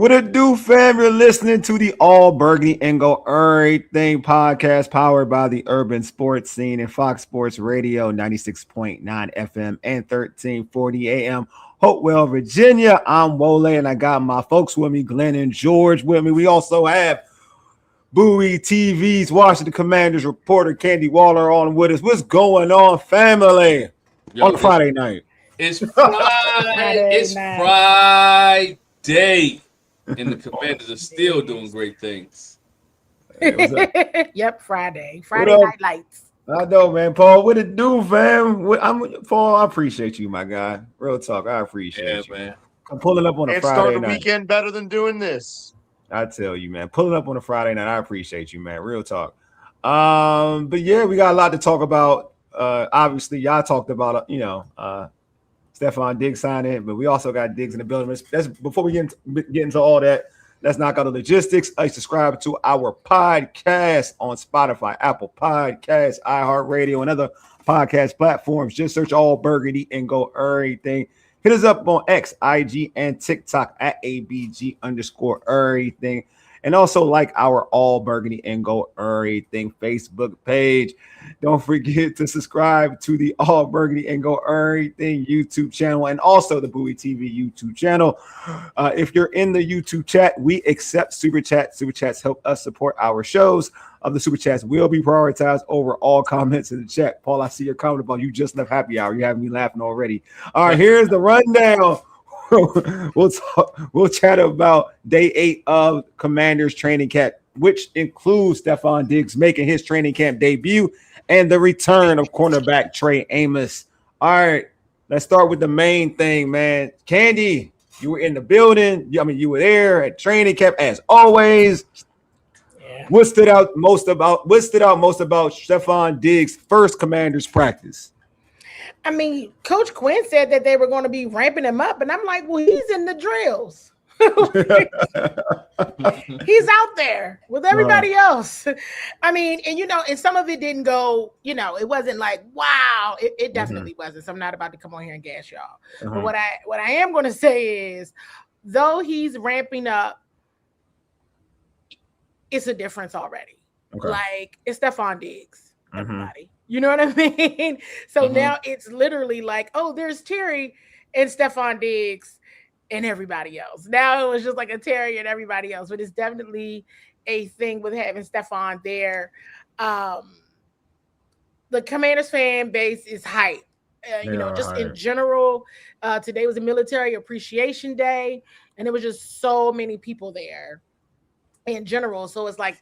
What it do, fam? You're listening to the All Burgundy Errrything podcast powered by the Urban Sports Scene and Fox Sports Radio 96.9 FM and 1340 AM. Hopewell, Virginia. I'm Wole, and I got my folks with me, Glenn and George with me. We also have Bowie TV's Washington Commanders reporter Candi Waller on with us. What's going on, family? On Friday night. It's Friday. It's Friday. And the Commanders are still doing great things. Hey, yep, Friday night lights. I know, man. Paul, what it do, fam? Paul, I appreciate you, my guy. Real talk, I appreciate you, man. I'm pulling up on a Friday night. Start the weekend better than doing this. I tell you, man. Pulling up on a Friday night, I appreciate you, man. Real talk. But yeah, we got a lot to talk about. Obviously, y'all talked about, Stefon Diggs signing, but we also got Diggs in the building. That's before we get into all that. Let's knock out the logistics. Subscribe to our podcast on Spotify, Apple Podcasts, iHeartRadio, and other podcast platforms. Just search All Burgundy and go Errrything. Hit us up on X, IG, and TikTok at ABG_Errrything. And also like our All Burgundy and Go Errrything Facebook page. Don't forget to subscribe to the All Burgundy and Go Errrything YouTube channel and also the Bowie TV YouTube channel. If you're in the YouTube chat, we accept Super Chats. Super Chats help us support our shows. The Super Chats will be prioritized over all comments in the chat. Paul, I see your comment about you just left happy hour. You're having me laughing already. All right, here's the rundown. We'll chat about day 8 of Commanders training camp, which includes Stefon Diggs making his training camp debut and the return of cornerback Trey Amos. All right, let's start with the main thing, man. Candi, you were in the building. You were there at training camp as always. Yeah. What stood out most about Stefon Diggs' first Commanders practice? Coach Quinn said that they were going to be ramping him up, and I'm like, well, he's in the drills. He's out there with everybody else. And some of it didn't go, it wasn't like, wow, it definitely wasn't. So I'm not about to come on here and gas y'all. But what I am going to say is, though he's ramping up, it's a difference already. Okay. Like, it's Stefon Diggs, everybody. You know what I mean? So now it's literally like, oh, there's Terry and Stefon Diggs and everybody else. Now it was just like a Terry and everybody else, but it's definitely a thing with having Stefon there. The Commanders fan base is hype. In general, today was a military appreciation day, and there was just so many people there in general. So it's like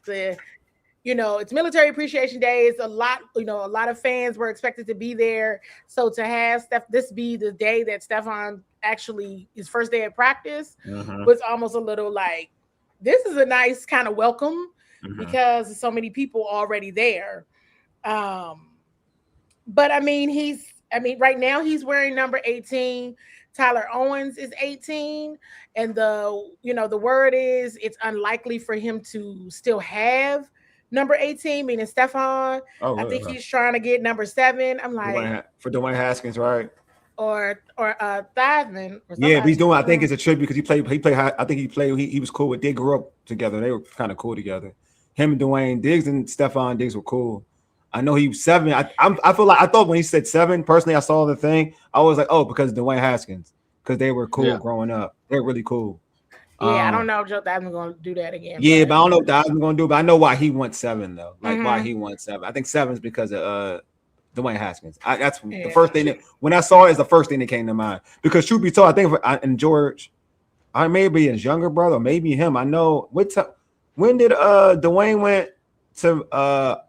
it's military appreciation day. It's a lot of fans were expected to be there. So to have this be the day that Stefon actually his first day of practice was almost a little like, this is a nice kind of welcome because there's so many people already there. But right now he's wearing number 18. Tyler Owens is 18. And the word is it's unlikely for him to still have number 18, meaning Stefon. Oh, really? I think he's trying to get number 7. I'm like, for Dwayne Haskins, right? Or Theismann. Yeah, but he's doing. I think it's a tribute because he played. I think he played. He was cool with. They grew up together. They were kind of cool together. Him and Dwayne Diggs and Stefon Diggs were cool. I know he was 7. I feel like I thought when he said 7. Personally, I saw the thing. I was like, oh, because Dwayne Haskins, because they were cool growing up. They're really cool. Yeah, I don't know if Joe Theismann going to do that again. Yeah, but I don't know if Theismann going to do it. But I know why he wants 7 though. Like why he wants 7. I think 7 is because of Dwayne Haskins. That's the first thing that when I saw it is the first thing that came to mind. Because truth be told, I think and George, I may be his younger brother, maybe him. I know when did Dwayne went to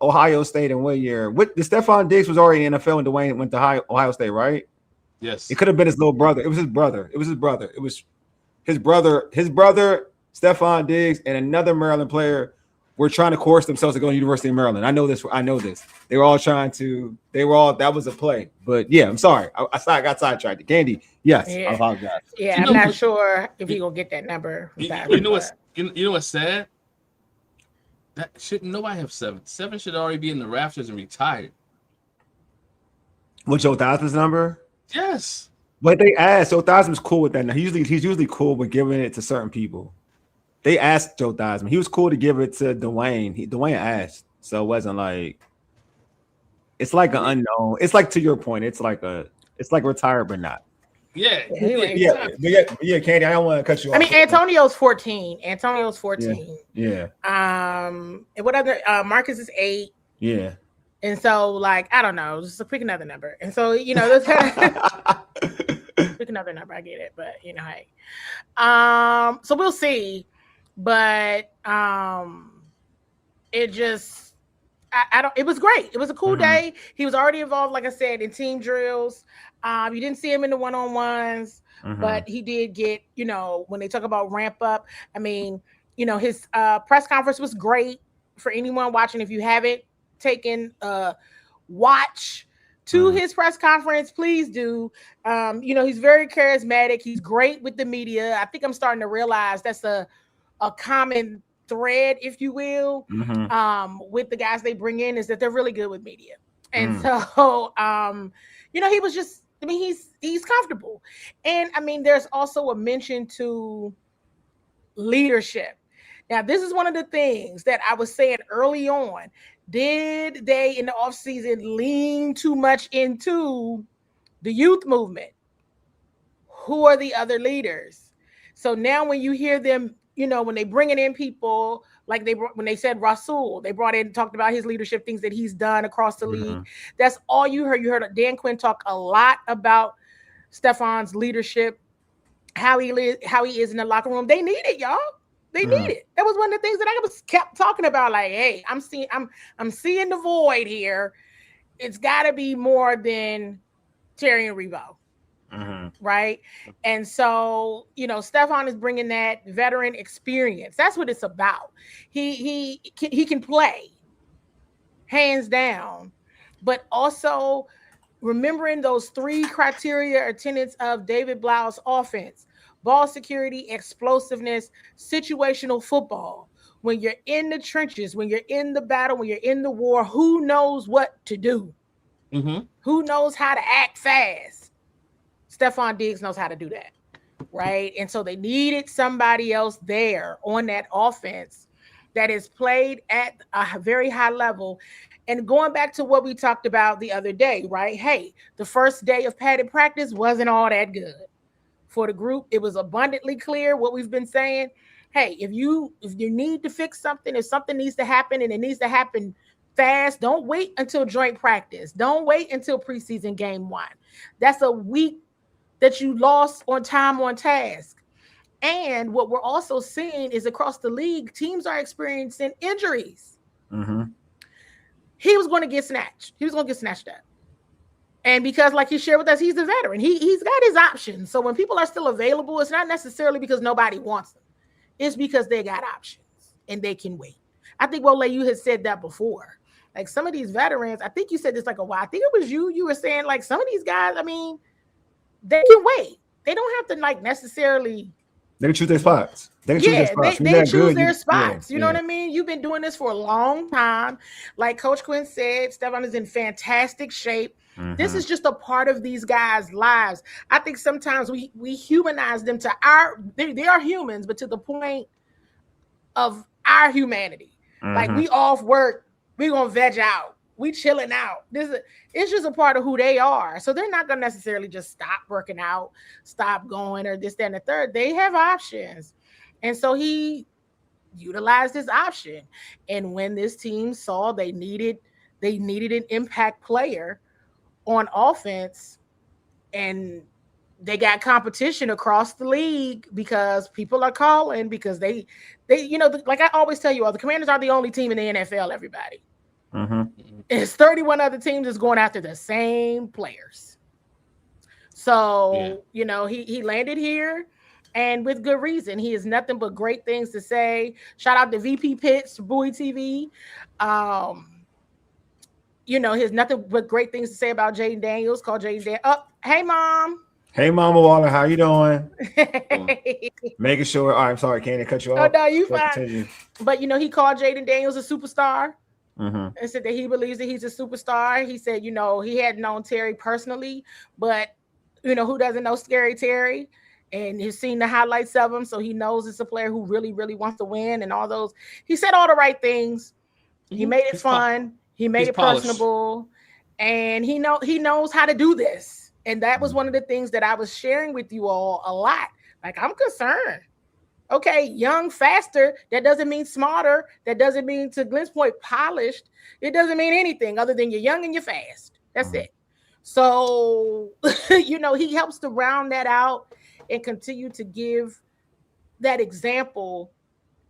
Ohio State in what year? The Stefon Diggs was already in the NFL and Dwayne went to Ohio State, right? Yes. It could have been his little brother. It was his brother. It was his brother, Stefon Diggs, and another Maryland player were trying to coerce themselves to go to the University of Maryland. I know this. They were all that was a play. But yeah, I'm sorry. I got sidetracked. Candi, yes, I apologize. Yeah, I'm not sure if he's going to get that number. You know what's sad? That shouldn't nobody have 7. 7 should already be in the rafters and retired. What's Joe Theismann's number? Yes. But they asked, so Theismann's cool with that. Now he's usually cool with giving it to certain people. they asked Joe Theismann. He was cool to give it to Dwayne. Dwayne asked, so it wasn't like it's like an unknown. It's like to your point. It's like retired but not. Yeah, Candi, I don't want to cut you off. I mean, Antonio's 14. Yeah. And what other? Marcus is 8. Yeah. And so, like, I don't know, just pick another number. And so, that's kind of pick another number. I get it, but hey. So we'll see. But it just, I don't. It was great. It was a cool day. He was already involved, like I said, in team drills. You didn't see him in the one-on-ones, but he did get, when they talk about ramp up. I mean, his press conference was great for anyone watching. If you haven't taken watch to his press conference, please do. He's very charismatic. He's great with the media. I think I'm starting to realize that's a common thread, if you will, with the guys they bring in, is that they're really good with media. And so, he was just, he's comfortable. And I mean, there's also a mention to leadership. Now, this is one of the things that I was saying early on. Did they in the offseason lean too much into the youth movement? Who are the other leaders? So now when you hear them, when they bringing in people, like when they said Rasul, they brought in, talked about his leadership, things that he's done across the league. That's all you heard. You heard Dan Quinn talk a lot about Stefon's leadership, how he is in the locker room. They need it, y'all. They need it. That was one of the things that I kept talking about. Like, hey, I'm seeing the void here. It's got to be more than Terry and Revo, right? And so, Stefon is bringing that veteran experience. That's what it's about. He can play, hands down, but also remembering those 3 criteria or tenets of David Blau's offense: ball security, explosiveness, situational football. When you're in the trenches, when you're in the battle, when you're in the war, who knows what to do? Who knows how to act fast? Stefon Diggs knows how to do that, right? And so they needed somebody else there on that offense that is played at a very high level. And going back to what we talked about the other day, right? Hey, the first day of padded practice wasn't all that good for the group. It was abundantly clear what we've been saying. Hey, if you need to fix something, if something needs to happen and it needs to happen fast, don't wait until joint practice. Don't wait until preseason game 1. That's a week that you lost on time on task. And what we're also seeing is across the league, teams are experiencing injuries. He was going to get snatched. He was going to get snatched up. And because, like he shared with us, he's a veteran. He's got his options. So when people are still available, it's not necessarily because nobody wants them. It's because they got options and they can wait. I think, Wole, you had said that before. Like some of these veterans, I think you said this like a while. I think it was you. You were saying like some of these guys, I mean, they can wait. They don't have to like necessarily. They can choose their spots. They choose their spots. You know what I mean? You've been doing this for a long time. Like Coach Quinn said, Stefon is in fantastic shape. This is just a part of these guys' lives. I think sometimes we humanize them to they are humans, but to the point of our humanity. Like we off work, we gonna veg out. We chilling out. It's just a part of who they are. So they're not gonna necessarily just stop working out, stop going, or this, that, and the third. They have options. And so he utilized his option. And when this team saw they needed an impact player on offense, and they got competition across the league because people are calling, because they like I always tell you all, the Commanders are the only team in the NFL, everybody. It's 31 other teams that's going after the same players. So, he landed here, and with good reason. He has nothing but great things to say. Shout out to VP Pitts, Bowie TV. He has nothing but great things to say about Jaden Daniels. Call Jaden Daniels. Oh, hey, Mom. Hey, Mama Waller, how you doing? Making sure. All right, I'm sorry, Candi, cut you off. Oh, no, you fine. But, he called Jaden Daniels a superstar. And said that he believes that he's a superstar. He said, he had known Terry personally, but, who doesn't know Scary Terry? and he's seen the highlights of him, so he knows it's a player who really, really wants to win and all those. He said all the right things. He made it fun. He made it personable, and he knows how to do this. And that was one of the things that I was sharing with you all a lot. Like, I'm concerned. Okay, young, faster. That doesn't mean smarter. That doesn't mean, to Glenn's point, polished. It doesn't mean anything other than you're young and you're fast. That's it. So, he helps to round that out and continue to give that example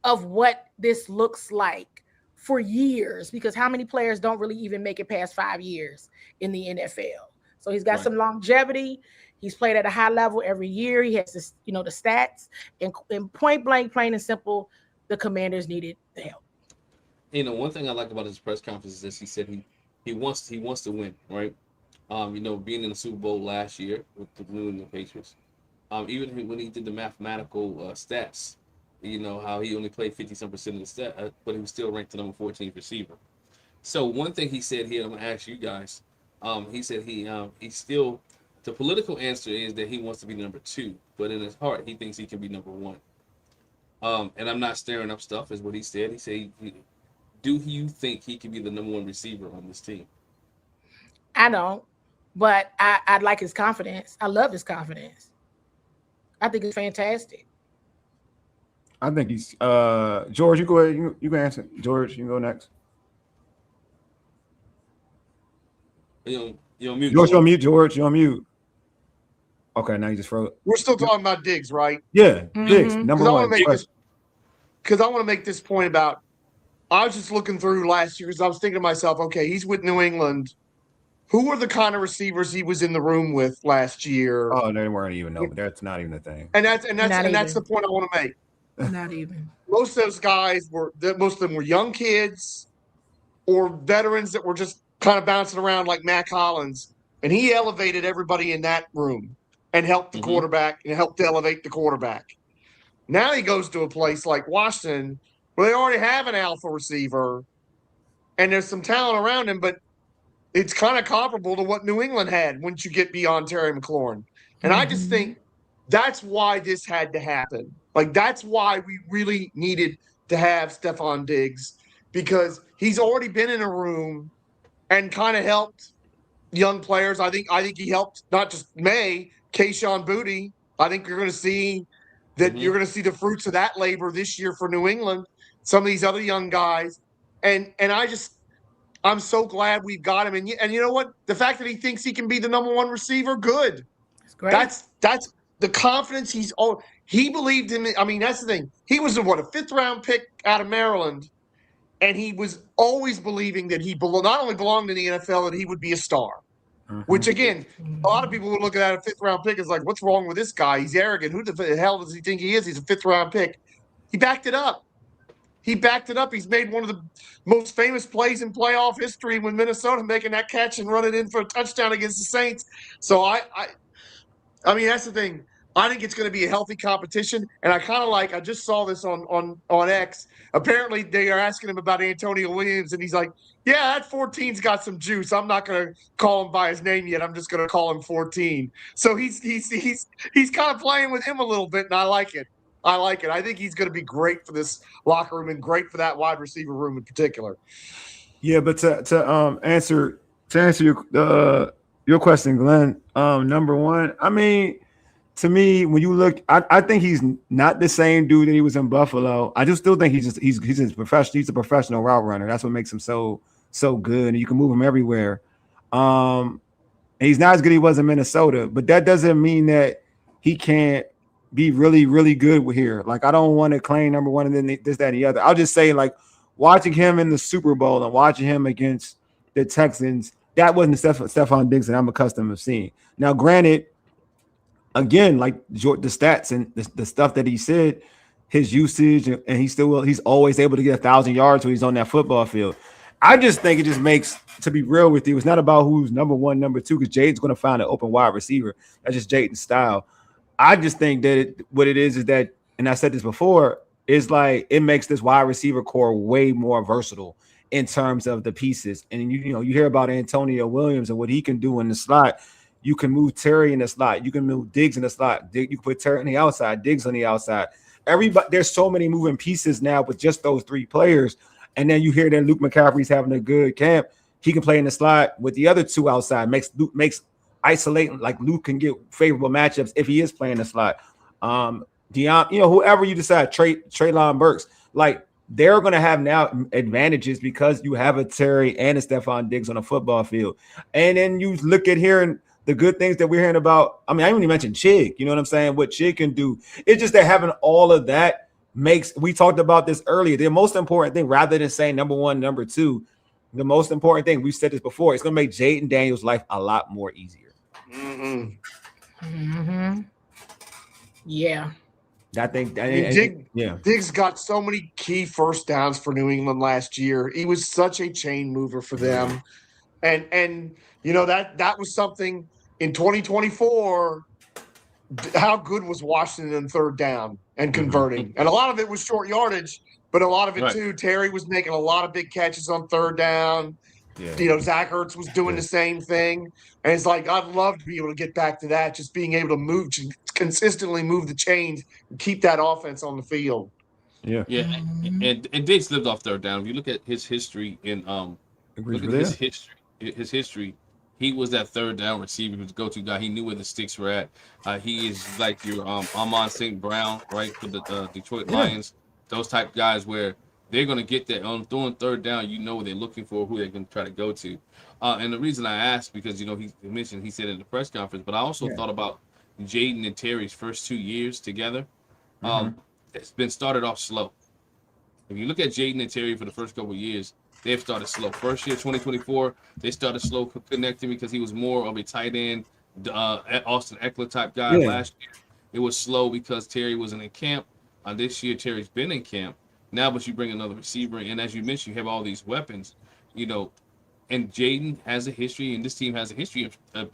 of what this looks like for years, because how many players don't really even make it past 5 years in the NFL? So he's got some longevity. He's played at a high level every year. He has this, the stats, and point blank, plain and simple, the Commanders needed the help. One thing I like about his press conference is he said he wants to win, right? Being in the Super Bowl last year with the Blue and the Patriots, even when he did the mathematical stats, how he only played 50-some% of the stat, but he was still ranked the number 14th receiver. So one thing he said here, I'm gonna ask you guys. He said he's still, the political answer is that he wants to be number 2, but in his heart he thinks he can be number 1. And I'm not stirring up stuff, is what he said. He said, do you think he can be the number 1 receiver on this team? I don't, but I like his confidence. I love his confidence. I think it's fantastic. I think he's George. You go ahead. You can answer. George, you can go next. You're on mute. George, you're on mute. George, you're on mute. Okay, now you just froze. We're still talking about Diggs, right? Yeah, Diggs, number 1. Because I want to make this point about. I was just looking through last year because I was thinking to myself, okay, he's with New England. Who were the kind of receivers he was in the room with last year? Oh, they weren't even. No, that's not even a thing. And that's the point I want to make. Not even. Most of those guys most of them were young kids or veterans that were just kind of bouncing around like Mac Hollins, and he elevated everybody in that room and helped the quarterback and helped elevate the quarterback. Now he goes to a place like Washington where they already have an alpha receiver and there's some talent around him, but it's kind of comparable to what New England had once you get beyond Terry McLaurin. And I just think that's why this had to happen. Like, that's why we really needed to have Stefon Diggs, because he's already been in a room and kind of helped young players. I think he helped not just Kayshon Boutte. I think you're going to see that you're going to see the fruits of that labor this year for New England, some of these other young guys. And I'm so glad we've got him. And you know what? The fact that he thinks he can be the number 1 receiver, good. That's great. That's the confidence he believed in. I mean, that's the thing. He was a 5th-round pick out of Maryland, and he was always believing that he not only belonged in the NFL, that he would be a star. Which, again, a lot of people would look at a 5th-round pick as like, what's wrong with this guy? He's arrogant. Who the hell does he think he is? He's a 5th-round pick. He backed it up. He's made one of the most famous plays in playoff history when Minnesota making that catch and running in for a touchdown against the Saints. So I mean, that's the thing. I think it's going to be a healthy competition, and I just saw this on X. Apparently, they are asking him about Antonio Williams, and he's like, "Yeah, that 14's got some juice. I'm not going to call him by his name yet. I'm just going to call him 14." So he's kind of playing with him a little bit, and I like it. I think he's going to be great for this locker room and great for that wide receiver room in particular. Yeah, but to answer your question, Glenn, number 1, I mean, to me, when you look, I think he's not the same dude that he was in Buffalo. I just still think he's a professional. He's a professional route runner. That's what makes him so good, and you can move him everywhere. And he's not as good as he was in Minnesota, but that doesn't mean that he can't be really, really good here. Like, I don't want to claim number 1 and then this, that, and the other. I'll just say, like, watching him in the Super Bowl and watching him against the Texans, that wasn't the Stefon Diggs that I'm accustomed to seeing. Now, granted, again, like the stats and the stuff that he said, his usage, and he's always able to get 1,000 yards when he's on that football field. I just think it just makes, to be real with you, it's not about who's number 1, number 2, because Jaden's going to find an open wide receiver. That's just Jaden's style. I just think that what it is that, and I said this before, is like it makes this wide receiver core way more versatile in terms of the pieces. And you hear about Antonio Williams and what he can do in the slot. You can move Terry in the slot. You can move Diggs in the slot. You can put Terry on the outside, Diggs on the outside. Everybody, there's so many moving pieces now with just those three players. And then you hear that Luke McCaffrey's having a good camp. He can play in the slot with the other two outside. Makes isolating, like Luke can get favorable matchups if he is playing the slot. Deion, whoever you decide, Treylon Burks, like they're going to have now advantages because you have a Terry and a Stefon Diggs on a football field. And then you look at hearing the good things that we're hearing about. I mean, I even mentioned Chig, you know what I'm saying? What Chig can do. It's just that having all of that we talked about this earlier. The most important thing, rather than saying number one, number two, the most important thing, we've said this before, it's going to make Jaden Daniels' life a lot more easier. Yeah. I think Diggs got so many key first downs for New England last year. He was such a chain mover for them. And that was something in 2024. How good was Washington in third down and converting? And a lot of it was short yardage, but a lot of it too, Terry was making a lot of big catches on third down. Yeah. Zach Ertz was doing the same thing. And it's like, I'd love to be able to get back to that, just being able to consistently move the chains and keep that offense on the field. Yeah. And Diggs lived off third down. If you look at his history his history, he was that third down receiver, who's the go-to guy. He knew where the sticks were at. He is like your Amon St. Brown, right, for the Detroit Lions. Those type guys where they're going to get that on throwing third down. What they're looking for, who they're going to try to go to. And the reason I asked, because he mentioned, he said in the press conference, but I also thought about Jaden and Terry's first 2 years together. It's been started off slow. If you look at Jaden and Terry for the first couple of years, they've started slow. First year, 2024, they started slow connecting because he was more of a tight end, Austin Eckler type guy. Last year, it was slow because Terry wasn't in camp. This year, Terry's been in camp. Now, but you bring another receiver in, and as you mentioned, you have all these weapons, and Jaden has a history, and this team has a history of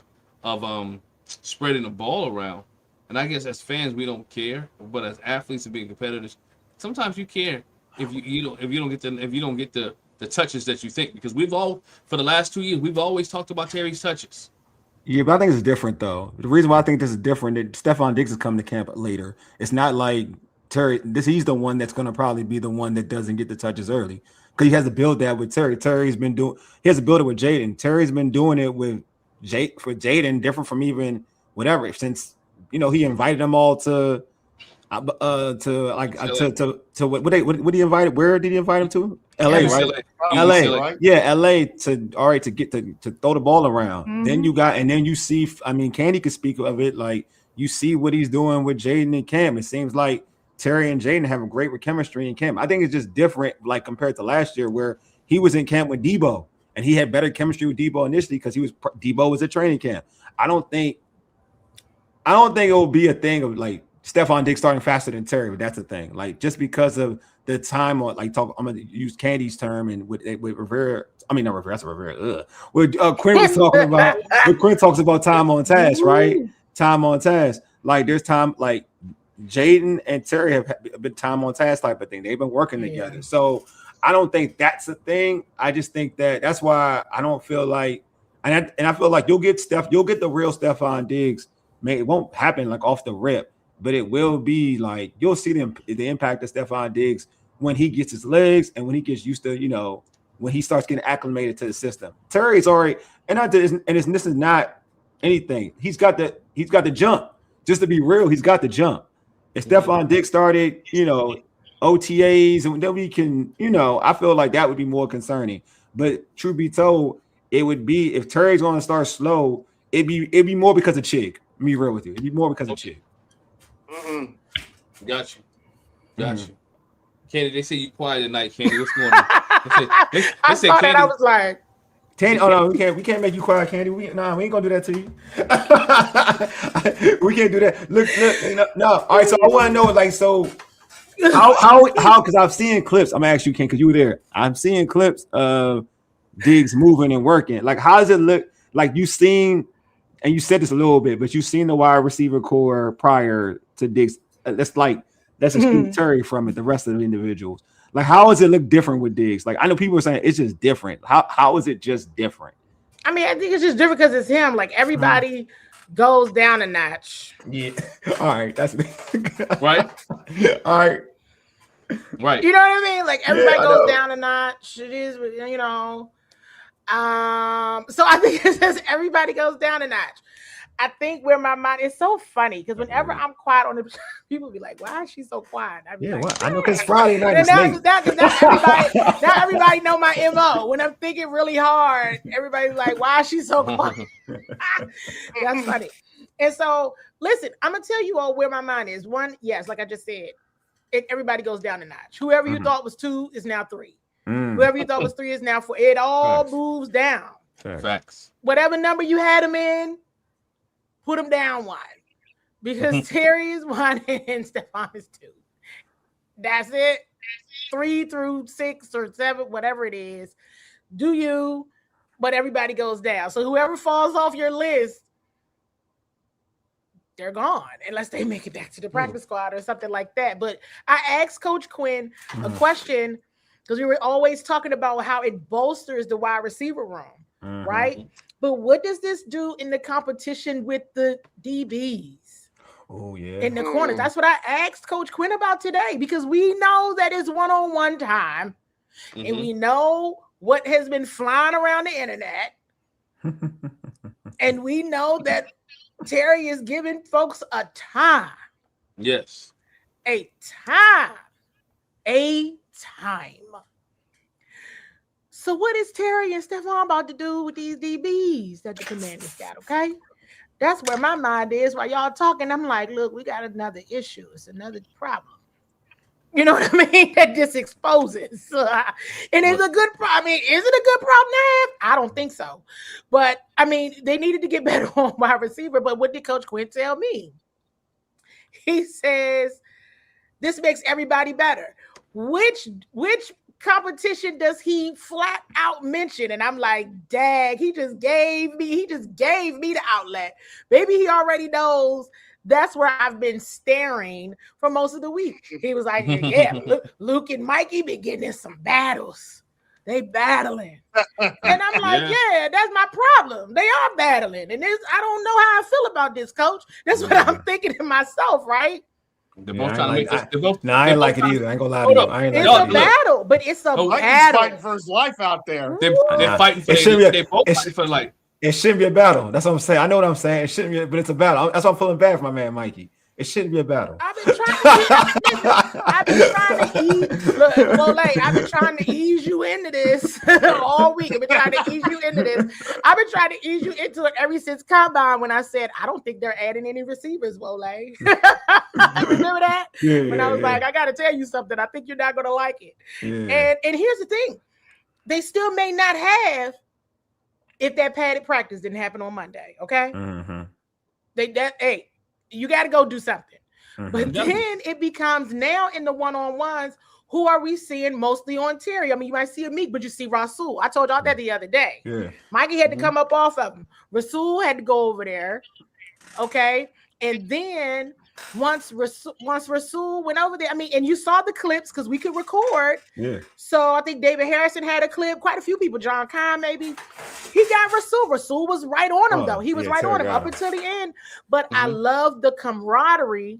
spreading the ball around. And I guess as fans, we don't care, but as athletes and being competitors, sometimes you care if you don't get the touches that you think, because for the last 2 years, we've always talked about Terry's touches. Yeah, but I think it's different though. The reason why I think this is different, that Stefon Diggs is coming to camp later. It's not like Terry. He's the one that's going to probably be the one that doesn't get the touches early, because he has to build that with Terry. He has to build it with Jaden. Terry's been doing it with Jaden, different from even whatever, since he invited them all to what he invited? Where did he invite him to? LA, right? LA. Yeah, LA to throw the ball around. Then you see, Candi could speak of it, like you see what he's doing with Jaden and Cam. It seems like Terry and Jaden have a great chemistry in camp. I think it's just different, like compared to last year where he was in camp with Debo and he had better chemistry with Debo initially because Debo was at training camp. I don't think it will be a thing of like Stefon Diggs starting faster than Terry, but that's the thing. Like just because of the time on, I'm gonna use Candy's term and with Rivera. I mean, not Rivera. That's Rivera. What Quinn was talking about. When Quinn talks about time on task, right? Time on task. Like there's time. Like Jaden and Terry have been time on task type of thing. They've been working together. So I don't think that's a thing. I just think that's why I don't feel like, and I feel like you'll get the real Stefon Diggs. It won't happen like off the rip. But it will be like you'll see the impact of Stefon Diggs when he gets his legs and when he gets used to, when he starts getting acclimated to the system. Terry's already, this is not anything. He's got the jump. Just to be real, he's got the jump. If Stefon Diggs started, OTAs and then we can, I feel like that would be more concerning. But truth be told, it would be if Terry's going to start slow, it'd be more because of Chig. Let me be real with you. It'd be more because of Chig. Got you. Candi, they say you quiet tonight, Candi. What's going on? I saw that. I was like, Candi, oh no, we can't make you quiet, Candi. We ain't gonna do that to you. We can't do that. Look, no. All right, so I want to know, like, so how? Because I've seen clips. I'm gonna ask you, Ken, because you were there. I'm seeing clips of Diggs moving and working. Like, how does it look? Like you've seen, and you said this a little bit, but you've seen the wide receiver core prior to Diggs. Let's exclude Terry from it. The rest of the individuals, like, how does it look different with Diggs? Like, I know people are saying it's just different. How is it just different? I mean, I think it's just different because it's him. Like everybody goes down a notch. Yeah. All right. That's Right. All right. Right. You know what I mean? Like everybody I goes know. down a notch. It is, you know. So I think it says everybody goes down a notch. I think where my mind is so funny because whenever I'm quiet on the people be like, "Why is she so quiet?" I be Yeah, like, what? I know because Friday night is now, late. now everybody know my MO. When I'm thinking really hard, everybody's like, "Why is she so quiet?" That's funny. And so, listen, I'm gonna tell you all where my mind is. One, yes, like I just said, everybody goes down a notch. Whoever you thought was 2 is now 3. Whoever you thought was 3 is now 4. It all moves down. Facts. Whatever number you had them in, put them down 1. Because Terry is 1 and Stefon is 2. That's it. 3 through 6 or 7, whatever it is. Do you, but everybody goes down. So whoever falls off your list, they're gone unless they make it back to the practice squad or something like that. But I asked Coach Quinn a question because we were always talking about how it bolsters the wide receiver room, right? But what does this do in the competition with the DBs? Oh, yeah. In the corners. That's what I asked Coach Quinn about today because we know that it's one-on-one time and we know what has been flying around the internet. And we know that Terry is giving folks a time. Yes. A time. So what is Terry and Stefon about to do with these DBs that the Commanders got, okay? That's where my mind is. While y'all talking, I'm like, look, we got another issue. It's another problem. You know what I mean? That this exposes. And it's a good problem. I mean, is it a good problem to have? I don't think so. But, I mean, they needed to get better on wide receiver. But what did Coach Quinn tell me? He says, this makes everybody better. Which competition does he flat out mention? And I'm like, dag, he just gave me the outlet. Maybe he already knows that's where I've been staring for most of the week. He was like, yeah, Luke and Mikey been getting in some battles. They battling. And I'm like, yeah, that's my problem. They are battling. And I don't know how I feel about this, coach. That's what I'm thinking to myself, right? They're both trying to make this. I ain't like it either. I ain't gonna lie to you. I ain't it's like a battle, but it's a battle. He's fighting for his life out there. They're fighting for they're both fighting for life. It shouldn't be a battle. That's what I'm saying. I know what I'm saying. It shouldn't be, but it's a battle. That's why I'm feeling bad for my man Mikey. It shouldn't be a battle. I've been trying to ease you into this all week. I've been trying to ease you into this. I've been trying to ease you into it ever since Combine when I said, I don't think they're adding any receivers, Wole. Remember that? When I was like, I got to tell you something. I think you're not going to like it. Yeah. And here's the thing. They still may not have if that padded practice didn't happen on Monday, okay? You got to go do something. But then it becomes now in the one-on-ones, who are we seeing mostly on Terry? I mean, you might see a Meek, but you see Rasul. I told y'all that the other day. Yeah. Mikey had to come up off of him. Rasul had to go over there, okay? And then once Rasul went over there, I mean, and you saw the clips because we could record. Yeah. So I think David Harrison had a clip. Quite a few people. John Kahn, maybe. He got Rasul. Rasul was right on him, though. He was right on him up until the end. But I love the camaraderie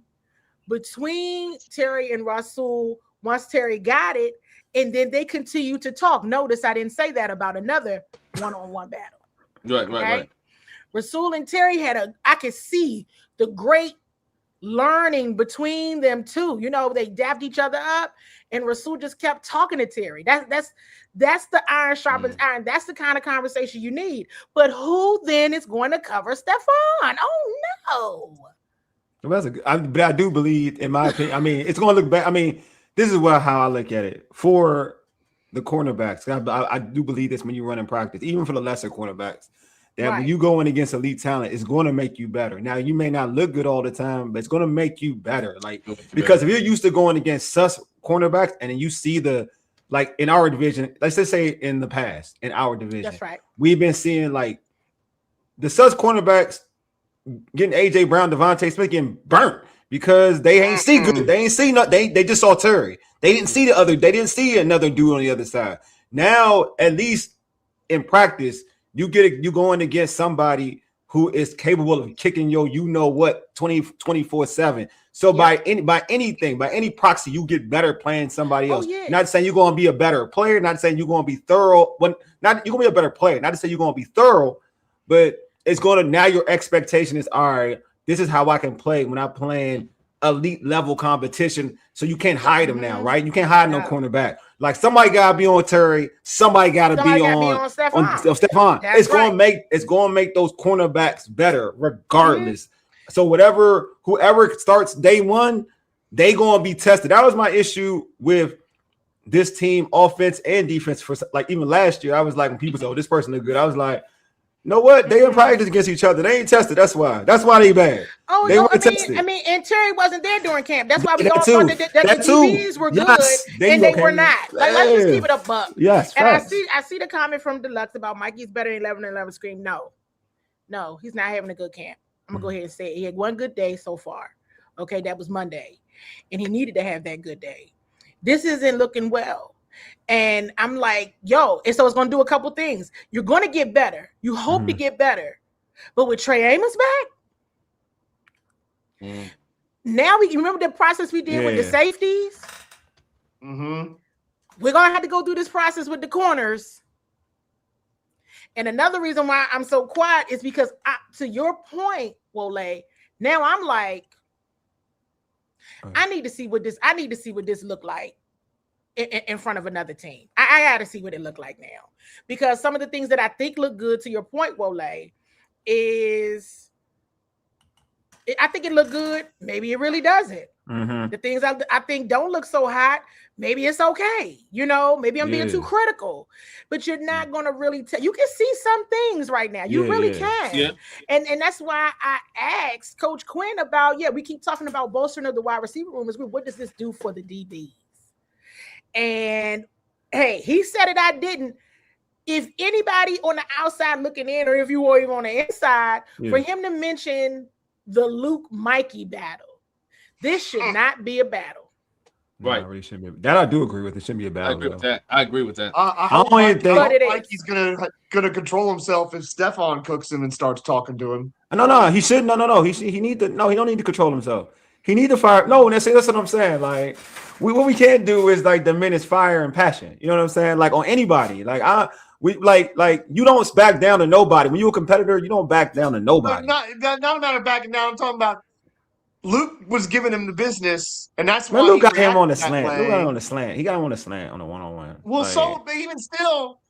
between Terry and Rasul once Terry got it. And then they continue to talk. Notice I didn't say that about another one-on-one battle. Right. Rasul and Terry I could see the great learning between them too. You know, they dapped each other up and Rasul just kept talking to Terry. That's the iron sharpens iron. That's the kind of conversation you need. But who then is going to cover Stefon? Oh no. But I do believe, in my opinion, I mean, it's going to look bad. I mean, this is how I look at it for the cornerbacks. I do believe this when you run in practice, even for the lesser cornerbacks. That when you go in against elite talent, it's going to make you better. Now, you may not look good all the time, but it's going to make you better. Because if you're used to going against sus cornerbacks and then you see in our division, let's just say in the past, in our division, that's right. We've been seeing the sus cornerbacks getting AJ Brown, Devontae Smith getting burnt because they ain't see good. They ain't see nothing. They just saw Terry. They didn't see they didn't see another dude on the other side. Now, at least in practice, you going against somebody who is capable of kicking your 24/7. So by any proxy, you get better playing somebody else. Not saying you're going to be a better player, not saying you're going to be thorough, but not you're going to be a better player. Not to say you're going to be thorough, but it's going to, now your expectation is, all right, this is how I can play when I'm playing elite level competition. So you can't hide them now, right? You can't hide no cornerback. Like somebody gotta be on Terry, somebody gotta be on Stefon. It's gonna make those cornerbacks better regardless. So whoever starts day one, they gonna be tested. That was my issue with this team, offense and defense. For like even last year, I was like, when people say, "Oh, this person look good," I was like, you know what? They in practice against each other. They ain't tested. That's why they bad. Oh, they no, I mean, and Terry wasn't there during camp. That's why we all thought that the DBs were good, and they were not. Like, let's just keep it a buck. Yes, and I see the comment from Deluxe about Mikey's better than 11-11 scream. No, he's not having a good camp. I'm gonna go ahead and say it. He had one good day so far. Okay, that was Monday, and he needed to have that good day. This isn't looking well. And I'm like, and so it's going to do a couple things. You're going to get better. You hope to get better. But with Trey Amos back, now you remember the process we did with the safeties? We're going to have to go through this process with the corners. And another reason why I'm so quiet is because, to your point, Wole, now I'm like, I need to see what this look like in front of another team. I got to see what it look like now, because some of the things that I think look good, to your point, Wole, is I think it look good. Maybe it really doesn't. The things I think don't look so hot. Maybe it's okay. Maybe I'm being too critical, but you're not going to really tell. You can see some things right now. You really can. Yeah. And that's why I asked Coach Quinn about, we keep talking about bolstering of the wide receiver room. What does this do for the DBs? And hey, he said it, I didn't. If anybody on the outside looking in, or if you were even on the inside, for him to mention the Luke Mikey battle, this should not be a battle. Right. No, really shouldn't be. That I do agree with. It shouldn't be a battle. I agree with that. I hope Mikey's gonna control himself if Stefon cooks him and starts talking to him. No, he shouldn't. No. He don't need to control himself. He need to fire. No, that's what I'm saying. Like, what we can't do is like diminish fire and passion. You know what I'm saying? Like on anybody. Like you don't back down to nobody. When you're a competitor, you don't back down to nobody. Not a matter of backing down. I'm talking about Luke was giving him the business, and that's why Luke got him on the slant. Luke got him on the slant. He got him on the slant on a one-on-one. Well, but even still,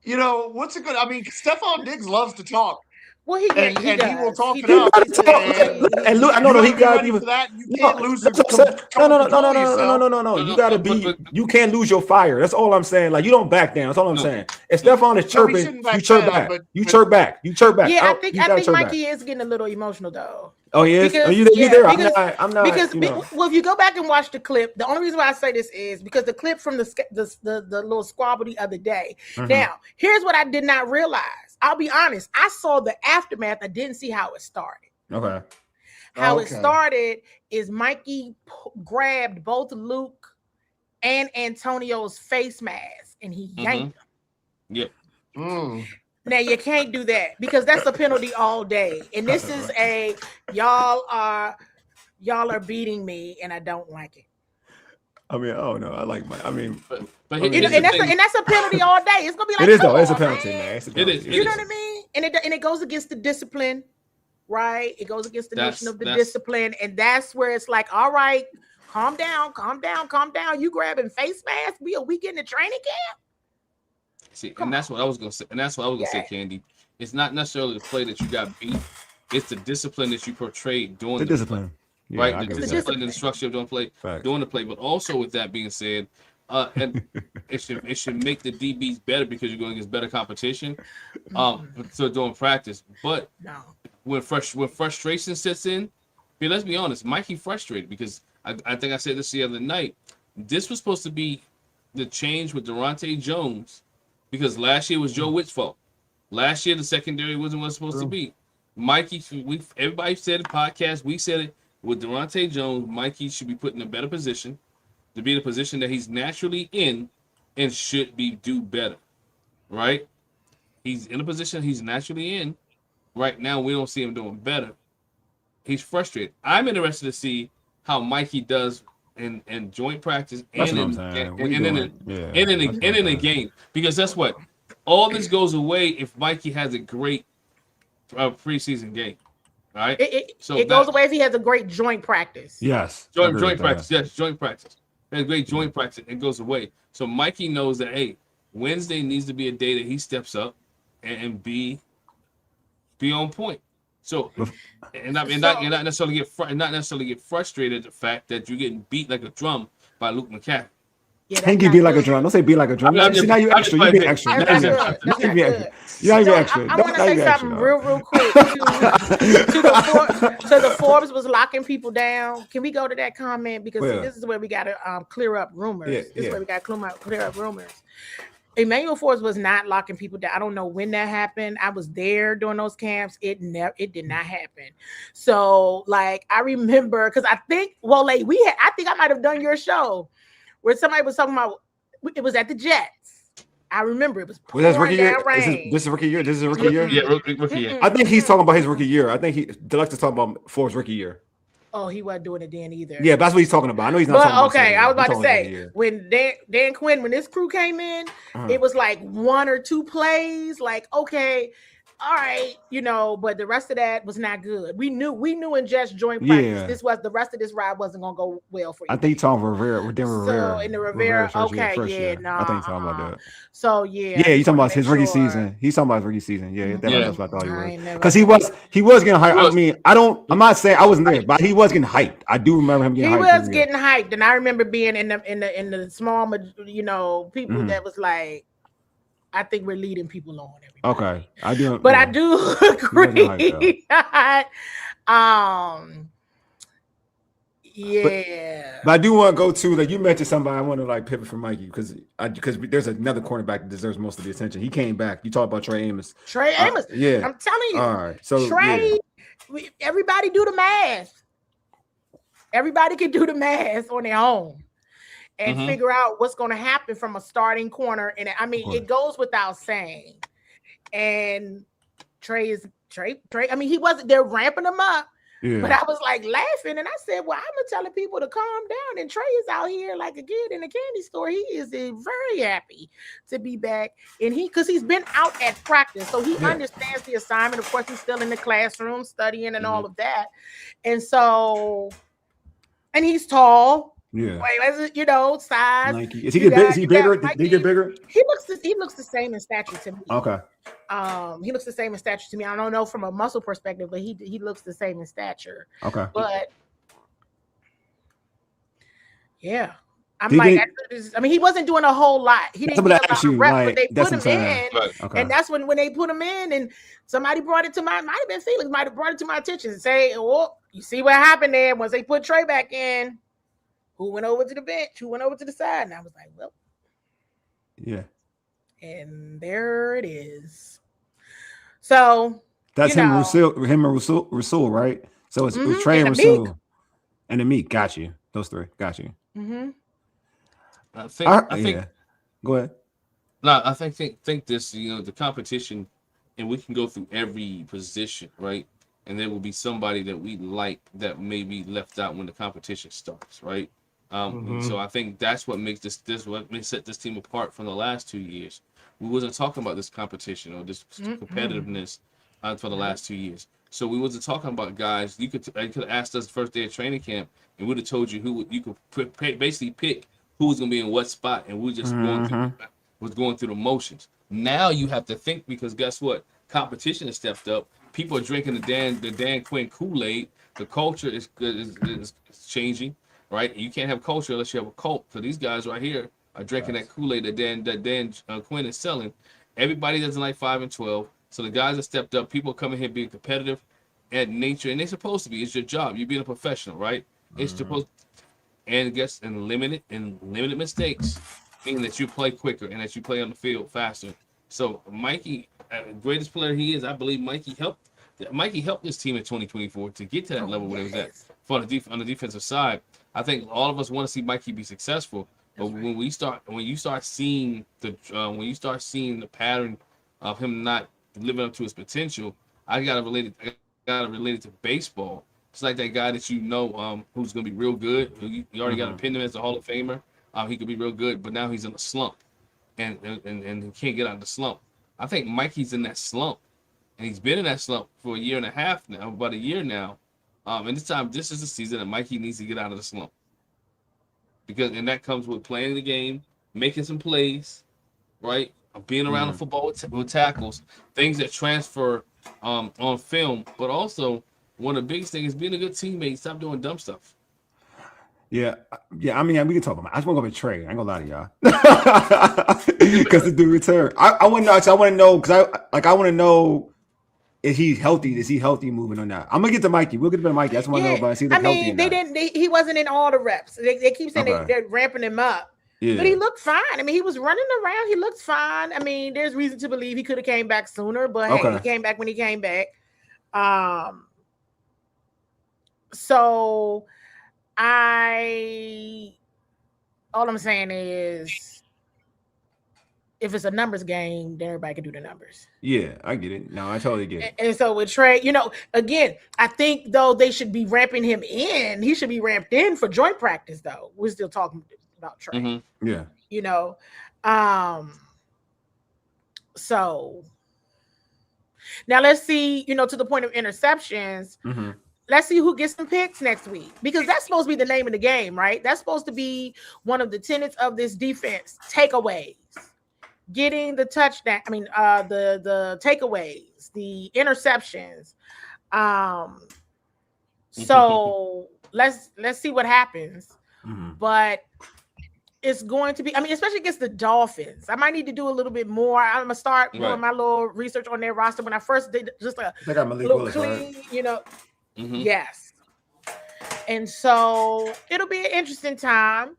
what's a good? I mean, Stefon Diggs loves to talk. Well, he does. He will talk it up. And Luke, he got to be. You can't lose the No. You got to be. You can't lose your fire. That's all I'm saying. Like, you don't back down. That's all I'm saying. If Stefon is chirping, you chirp back. You chirp back. Yeah, I think Mikey is getting a little emotional though. Oh, he is? Are you there? I'm not. Because if you go back and watch the clip, the only reason why I say this is because the clip from the little squabble the other day. Now, here's what I did not realize. I'll be honest. I saw the aftermath. I didn't see how it started. Okay. How it started is Mikey grabbed both Luke and Antonio's face masks and he yanked them. Yep. Now you can't do that because that's a penalty all day. And this is y'all are beating me and I don't like it. I mean, oh no, I like and that's a penalty all day. It's gonna be like it is though. It's a penalty, man. It is. You know what I mean? And it goes against the discipline, right? It goes against the notion of the discipline, and that's where it's like, all right, calm down. You grabbing face masks? We a week in the training camp. See, that's what I was gonna say. And that's what I was gonna say, Candi. It's not necessarily the play that you got beat. It's the discipline that you portrayed during the discipline. Yeah, right, the discipline and the structure of doing the play, but also with that being said, and it should make the DBs better because you're going against better competition. So during practice, but when frustration sets in, let's be honest, Mikey frustrated because I think I said this the other night. This was supposed to be the change with Dorance Jones because last year was Joe Witt's fault. Last year the secondary wasn't what it was supposed to be. Mikey, everybody said it, podcast, we said it. With Dorance Jones, Mikey should be put in a better position to be in a position that he's naturally in and should do better, right? He's in a position he's naturally in. Right now, we don't see him doing better. He's frustrated. I'm interested to see how Mikey does in joint practice and in the game. Because that's what all this goes away if Mikey has a great preseason game. Right? It goes away if he has a great joint practice. Yes. Joint practice. Yes, joint practice. Has great joint practice. It goes away. So Mikey knows that, hey, Wednesday needs to be a day that he steps up and be on point. So, not necessarily get frustrated at the fact that you're getting beat like a drum by Luke McCaffrey. Yeah, can't get beat like a drum. Don't say beat like a drum. Now you extra. You being extra. Now you extra. I want to say something real quick to the Forbes was locking people down. Can we go to that comment because this is where we got to clear up rumors. This is where we got to clear up rumors. Emmanuel Forbes was not locking people down. I don't know when that happened. I was there during those camps. It did not happen. So like I remember because I think I think I might have done your show where somebody was talking about it was at the Jets. I remember it was pouring rookie year. This is rookie year. This is rookie year. Yeah, rookie year. I think he's talking about his rookie year. I think Deluxe is talking about Forbes' rookie year. Oh, he wasn't doing it then either. Yeah, that's what he's talking about. I know he's not talking about. Okay, I was about to say when Dan Quinn, when this crew came in, it was like 1 or 2 plays. Like, okay, all right, but the rest of that was not good. We knew in just joint practice, this was the rest of this ride wasn't gonna go well for you. I think he's talking Rivera. So in the Rivera, okay, yeah, no. I think he's talking about that. So yeah, he's talking about his rookie season. He's talking about his rookie season. Yeah, that's what I thought he was. Because he was getting hyped. I mean, I'm not saying I wasn't there, but he was getting hyped. I do remember him getting hyped. He was getting hyped, and I remember being in the small, people that was like, I think we're leading people on. Everybody. Okay, I do. But I do agree. But I do want to go to you mentioned somebody. I want to pivot for Mikey because there's another cornerback that deserves most of the attention. He came back. You talked about Trey Amos. Yeah, I'm telling you. All right, so Trey. Everybody do the math. Everybody can do the math on their own. And figure out what's going to happen from a starting corner. And I mean, it goes without saying. And Trey. I mean, they're ramping him up. Yeah. But I was laughing and I said, well, I'm telling people to calm down. And Trey is out here like a kid in a candy store. He is very happy to be back. And because he's been out at practice. So he understands the assignment. Of course, he's still in the classroom studying and all of that. And so, and he's tall. Yeah, size. Nike. Is he bigger? Did he get bigger? He looks the same in stature to me. Okay. He looks the same in stature to me. I don't know from a muscle perspective, but he looks the same in stature. Okay. But yeah, he wasn't doing a whole lot. He didn't get a lot of reps, but they put him in, and that's when they put him in, and somebody brought it to might have been Felix, might have brought it to my attention and say, "Oh, you see what happened there once they put Trey back in." Who went over to the bench? Who went over to the side? And I was like, well. Yeah. And there it is. So. That's him and Rasul, right? So it's Trey and Rasul. And the Meek. Got you. Those 3. Got you. Mm-hmm. I think. Go ahead. No, I think this, the competition, and we can go through every position, right? And there will be somebody that we like that may be left out when the competition starts, right? So I think that's what makes set this team apart from the last 2 years. We wasn't talking about this competition or this competitiveness for the last 2 years. So we wasn't talking about guys. You could have asked us the first day of training camp, and we'd have told you who you could basically pick who was going to be in what spot, and we just going through the motions. Now you have to think because guess what? Competition has stepped up. People are drinking the Dan Quinn Kool-Aid. The culture is changing, right? You can't have culture unless you have a cult. So these guys right here are drinking that Kool-Aid that Dan Quinn is selling. Everybody doesn't like 5 and 12. So the guys that stepped up, people coming here being competitive at nature, and they're supposed to be. It's your job. You're being a professional, right? It's supposed and limited mistakes, meaning that you play quicker and that you play on the field faster. So Mikey, greatest player he is, I believe Mikey helped this team in 2024 to get to that level where it was at on the defensive side. I think all of us want to see Mikey be successful, but when you start seeing the pattern of him not living up to his potential, I gotta relate it to baseball. It's like that guy that who's gonna be real good. You already got to pin him as a Hall of Famer. He could be real good, but now he's in a slump, and he can't get out of the slump. I think Mikey's in that slump, and he's been in that slump for a year and a half now, about a year now. And this is the season that Mikey needs to get out of the slump, and that comes with playing the game, making some plays, right? Being around the football with tackles, things that transfer on film, but also one of the biggest things is being a good teammate. Stop doing dumb stuff. Yeah. I mean, we can talk about it. I just want to go with Trey. I ain't gonna lie to y'all, because the dude returned. I want to know because I want to know if he's healthy. Is he healthy moving or not? I'm gonna get to Mikey. We'll get to Mikey. I just want to know about he healthy. He wasn't in all the reps. They keep saying they're ramping him up. Yeah. But he looked fine. I mean, he was running around. He looked fine. I mean, there's reason to believe he could have came back sooner, but hey, he came back when he came back. So all I'm saying is, if it's a numbers game, then everybody can do the numbers. Yeah, I get it. No, I totally get it. And so with Trey, again, I think though they should be ramping him in. He should be ramped in for joint practice though. We're still talking about Trey. Mm-hmm. Yeah. So now let's see, to the point of interceptions. Mm-hmm. Let's see who gets some picks next week, because that's supposed to be the name of the game, right? That's supposed to be one of the tenets of this defense: takeaways, getting the touchdown. I mean, the takeaways, the interceptions. So let's see what happens. Mm-hmm. But it's going to be, especially against the Dolphins. I might need to do a little bit more. I'm gonna start doing my little research on their roster. When I first did just a little clean, Mm-hmm. Yes. And so it'll be an interesting time.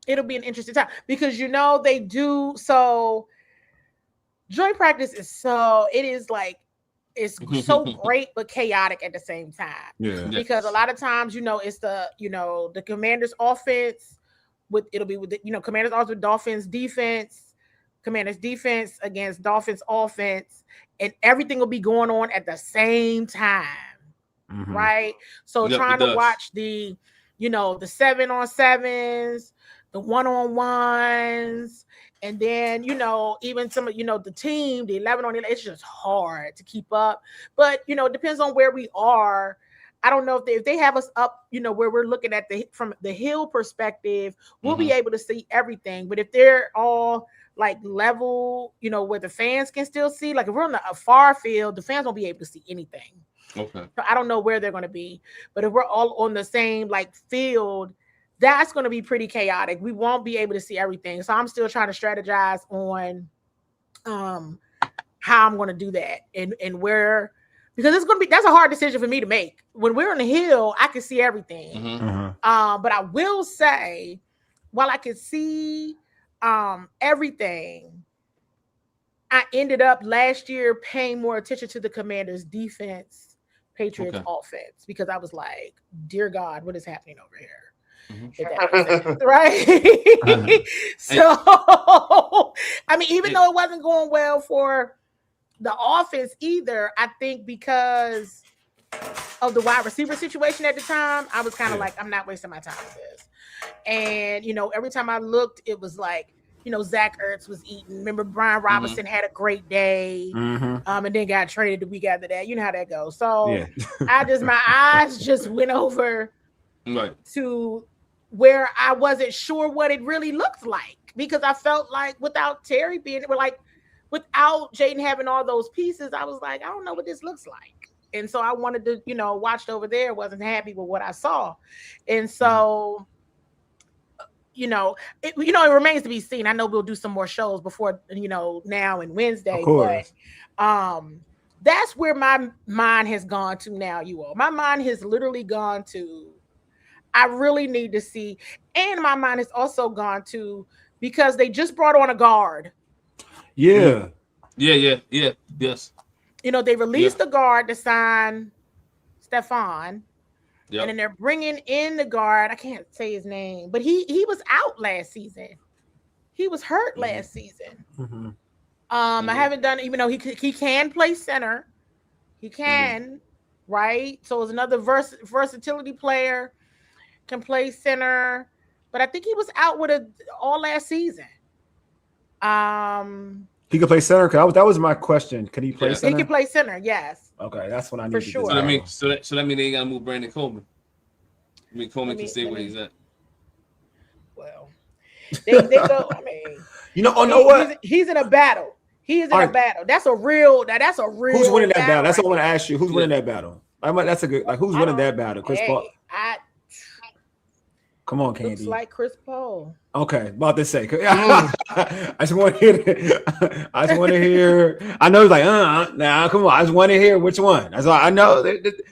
It'll be an interesting time because they do so. Joint practice is it's so great but chaotic at the same time. Yeah. Because a lot of times, it's the Commanders offense it'll be with the, Commanders offense with Dolphins defense, Commanders defense against Dolphins offense, and everything will be going on at the same time. Mm-hmm. Right? So trying to watch the 7-on-7s, the 1-on-1s, and then, even some of, the team, the 11-on-11, it's just hard to keep up. But, it depends on where we are. I don't know if they have us up, where we're looking at from the hill perspective, we'll be able to see everything. But if they're all like level, where the fans can still see, like if we're on a far field, the fans won't be able to see anything. Okay. So I don't know where they're going to be. But if we're all on the same field, that's going to be pretty chaotic. We won't be able to see everything. So I'm still trying to strategize on how I'm going to do that and where, because that's a hard decision for me to make. When we're on the hill, I can see everything. Mm-hmm. But I will say, while I can see everything, I ended up last year paying more attention to the Commanders defense, Patriots offense, because I was like, dear God, what is happening over here? Right? So, even though it wasn't going well for the offense either, I think because of the wide receiver situation at the time, I was kind of like, I'm not wasting my time with this. And, every time I looked, it was like, Zach Ertz was eating. Remember, Brian Robinson had a great day, and then got traded the week after that. You know how that goes. So my eyes just went over to where I wasn't sure what it really looked like, because I felt like without Terry without Jaden having all those pieces, I was like, I don't know what this looks like. And so I wanted to, watched over there, wasn't happy with what I saw. And so, it remains to be seen. I know we'll do some more shows before, now and Wednesday, but that's where my mind has gone to now, you all. My mind has literally gone to, I really need to see, and my mind has also gone to, because they just brought on a guard. Yeah. Yes. They released the guard to sign Stefon. Yep. And then they're bringing in the guard. I can't say his name, but he was out last season. He was hurt last season. I haven't done, even though he can play center. He can, right? So it's another versatility player, can play center. But I think he was out with it all last season. He could play center. That was my question. Can he play center? He can play center. Yes. Okay, that's what I need for to sure. So that means they ain't gotta move Brandon Coleman. I mean, Coleman can stay where he's at. Well, they go. I mean, what? He's in a battle. He is in a battle. That's a real. Who's winning that battle? That's what I want to ask you. Who's winning that battle? That's a good. Like, who's winning that battle? Chris Paul. Come on, Candi. Looks like Chris Paul. Okay, about to say. I just want to hear. I just want to hear. I know it's like, nah, come on. I just want to hear which one. That's all I know.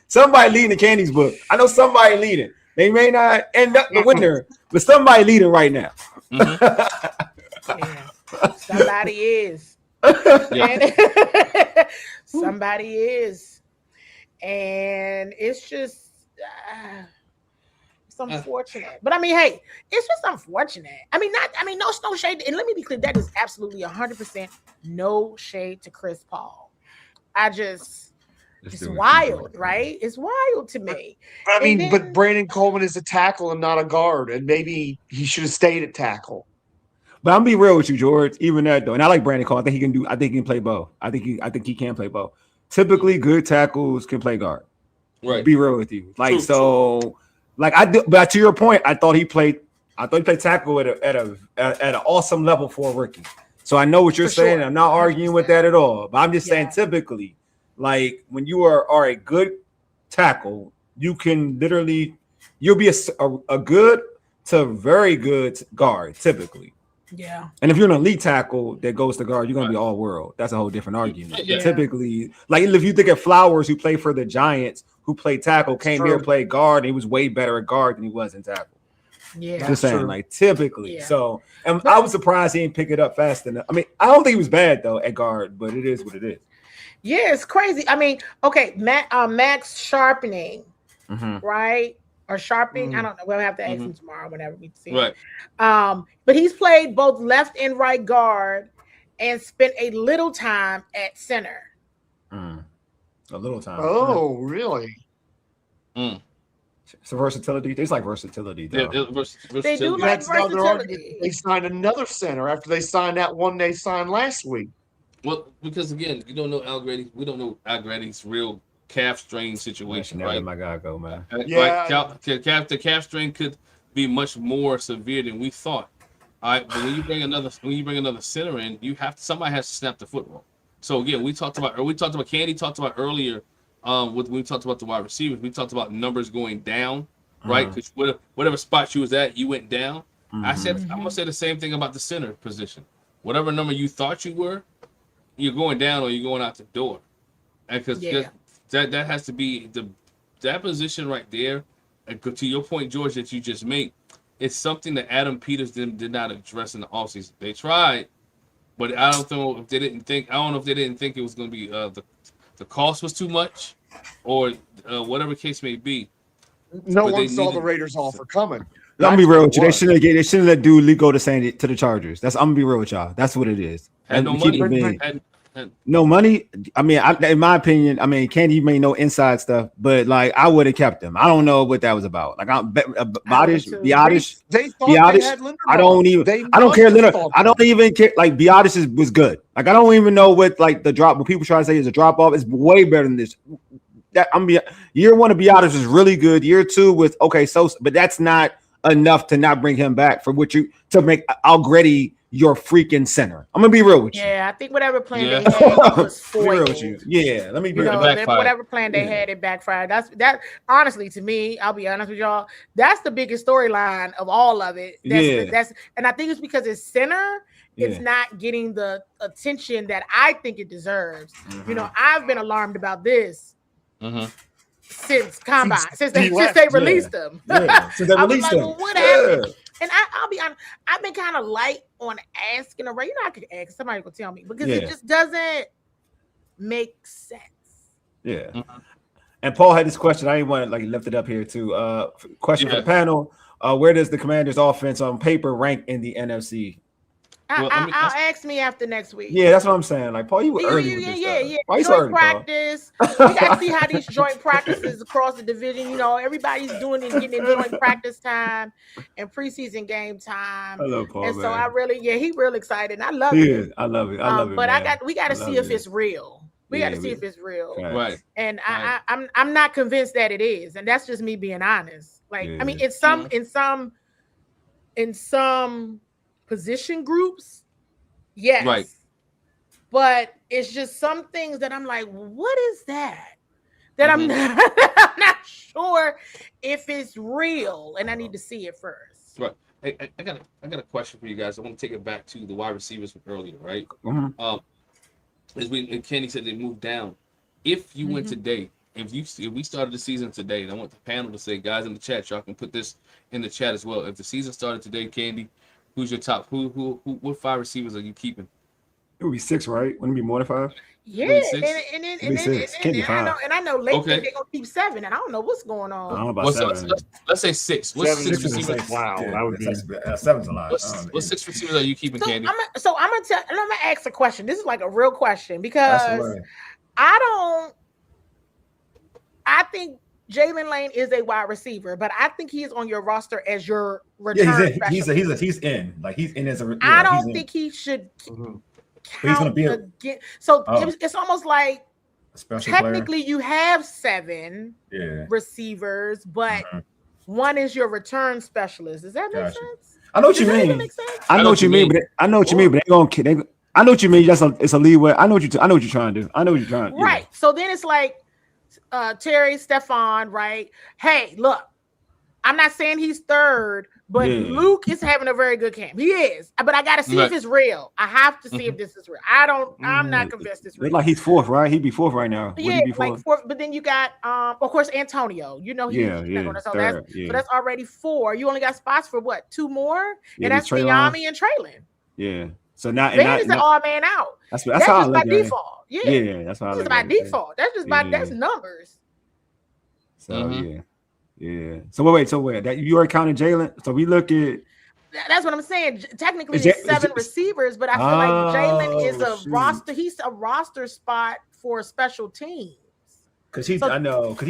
Somebody leading the Candi's book. I know somebody leading. They may not end up the winner, but somebody leading right now. Somebody is. Somebody is, and it's just. Unfortunate, but I mean, hey, it's just unfortunate. I mean, no shade, and let me be clear, that is absolutely 100% no shade to Chris Paul. It's wild, right? It's wild to me. I mean, but Brandon Coleman is a tackle and not a guard, and maybe he should have stayed at tackle. But I'm gonna be real with you, George. Even that though, and I like Brandon Coleman. I think he can play both. I think he can play both. Typically, good tackles can play guard. Right. Be real with you, like so. Like I do, but to your point, I thought he played tackle at an awesome level for a rookie. So I know what you're saying. Sure. I'm not arguing with that at all. But I'm just saying, typically, like when you are a good tackle, you can you'll be a good to very good guard typically. Yeah. And if you're an elite tackle that goes to guard, you're gonna be all world. That's a whole different argument. Yeah. Typically, like if you think of Flowers, who played for the Giants, who played tackle, came here, played guard, and he was way better at guard than he was in tackle. Yeah. Just saying, like typically. Yeah. So, and I was surprised he didn't pick it up fast enough. I mean, I don't think he was bad though at guard, but it is what it is. Yeah, it's crazy. I mean, okay, Max Sharpening, right? Or Sharpening, I don't know. We'll have to ask him tomorrow whenever we see him. Right. But he's played both left and right guard and spent a little time at center. A little time. Oh, really? It's a versatility. There's like versatility, though. Yeah, they do like versatility. They signed another center after they signed that one they signed last week. Well, because again, you don't know Algrady. We don't know Algrady's real calf strain situation, right? My God, go man. Yeah, the calf strain could be much more severe than we thought. All right, but when you bring another center in, somebody has to snap the football. So again, we talked about Candi talked about earlier. When we talked about the wide receivers, we talked about numbers going down, right? Because whatever spot you was at, you went down. I'm gonna say the same thing about the center position. Whatever number you thought you were, you're going down or you're going out the door. And because that has to be that position right there. And to your point, George, that you just made, it's something that Adam Peters did not address in the offseason. They tried, but I don't know if they didn't think it was going to be the cost was too much, or whatever case may be. No one saw the Raiders offer coming. I'm gonna be real with you. They shouldn't let Dooley go to the Chargers. I'm gonna be real with y'all. That's what it is. And no money. No money. I mean, in my opinion, Candi may know inside stuff, but like I would have kept him. I don't know what that was about. Like Biotis. They thought they had Linderbaum. I don't care. I don't even care. Like Biotis was good. Like I don't even know what like the drop. What people try to say is a drop off is way better than this. Year one of Biotis was really good. Year two was okay. So, but that's not enough to not bring him back for what to make Algrady your freaking center. I'm gonna be real with you. Yeah, I think whatever plan they had was foiled. Yeah, let me be real. Whatever plan they had, it backfired. That honestly, to me, I'll be honest with y'all, that's the biggest storyline of all of it. And I think it's because it's center. It's not getting the attention that I think it deserves. You know, I've been alarmed about this since Combine, since they released them. Since they released them. Well, what happened? And I'll be honest, I've been kind of light on asking around. You know, I could ask, somebody will tell me because it just doesn't make sense. Yeah. And Paul had this question. I didn't want to like lift it up here too. Question for the panel. Where does the Commanders offense on paper rank in the NFC? I'll ask me after next week. Yeah, that's what I'm saying. Like, Paul, you were early with this stuff. Why you so early, practice. We got to see how these joint practices across the division. You know, everybody's doing it, getting in joint practice time and preseason game time. I love Paul, and man. so he real excited. And I love it. I love it. I love it. But we got to see if it's real. We got to see if it's real. Right. And I'm not convinced that it is. And that's just me being honest. Like, I mean, in some position groups, yes. Right. But it's just some things that I'm like, what is that? That I'm not sure if it's real, and I need to see it first. Right. I got a question for you guys. I want to take it back to the wide receivers from earlier, right? As Candi said, they moved down. If you went today, if we started the season today, and I want the panel to say, guys in the chat, y'all can put this in the chat as well. If the season started today, Candi, who's your top? What 5 receivers are you keeping? It would be 6, right? Wouldn't it be more than 5? Yeah, and I know lately they're gonna keep 7, and I don't know what's going on. I don't know about 7. Let's say 6. What's 6 receivers? Wow, that would be 7's a lot. What 6 receivers are you keeping, Candi? I'm gonna ask a question. This is like a real question because I think Jalen Lane is a wide receiver, but I think he is on your roster as your return. He's in. Like, he's in as a. I don't think he should. He's going to be again. So it's almost like technically player. You have 7 receivers, but one is your return specialist. Does that make sense? I know what you mean. I know what you mean, but I know what you mean. But I know what you mean. It's a leeway. I know what you're trying to do. I know what you're trying. Right. So then it's like Terry, Stefon, right? Hey, look, I'm not saying he's 3rd. But Luke is having a very good camp. He is. But I got to see if it's real. I have to see if this is real. I'm not convinced it's real. Like he's 4th, right? He'd be 4th right now. Yeah, like 4th. But then you got, of course, Antonio. You know, so that's already 4. You only got spots for what? 2 more? And that's Miami and Traylon. Yeah. So now Van's an all man out. That's how just by default. Yeah, that's how I look at it. By default. That's just that's numbers. So yeah. So wait. That you already counted Jalen. So we look at. That's what I'm saying. Technically, it's 7 receivers, but I feel like Jalen is a roster. He's a roster spot for special teams. Because he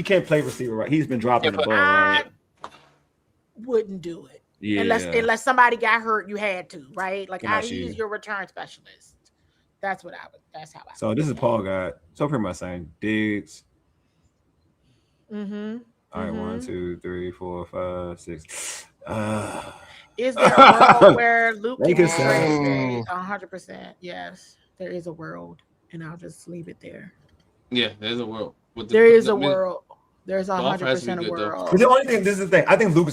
can't play receiver, right? He's been dropping the ball. Right? Wouldn't do it. Yeah. Unless somebody got hurt, you had to, right? Like he's your return specialist. That's how I. So this is Paul got. So pretty much saying Diggs. All right, 1, 2, 3, 4, 5, 6. Is there a world where Luke can trade? 100%. Yes, there is a world, and I'll just leave it there. Yeah, there's a world. There is a world. There's 100% a world. The only thing, this is the thing. I think Luke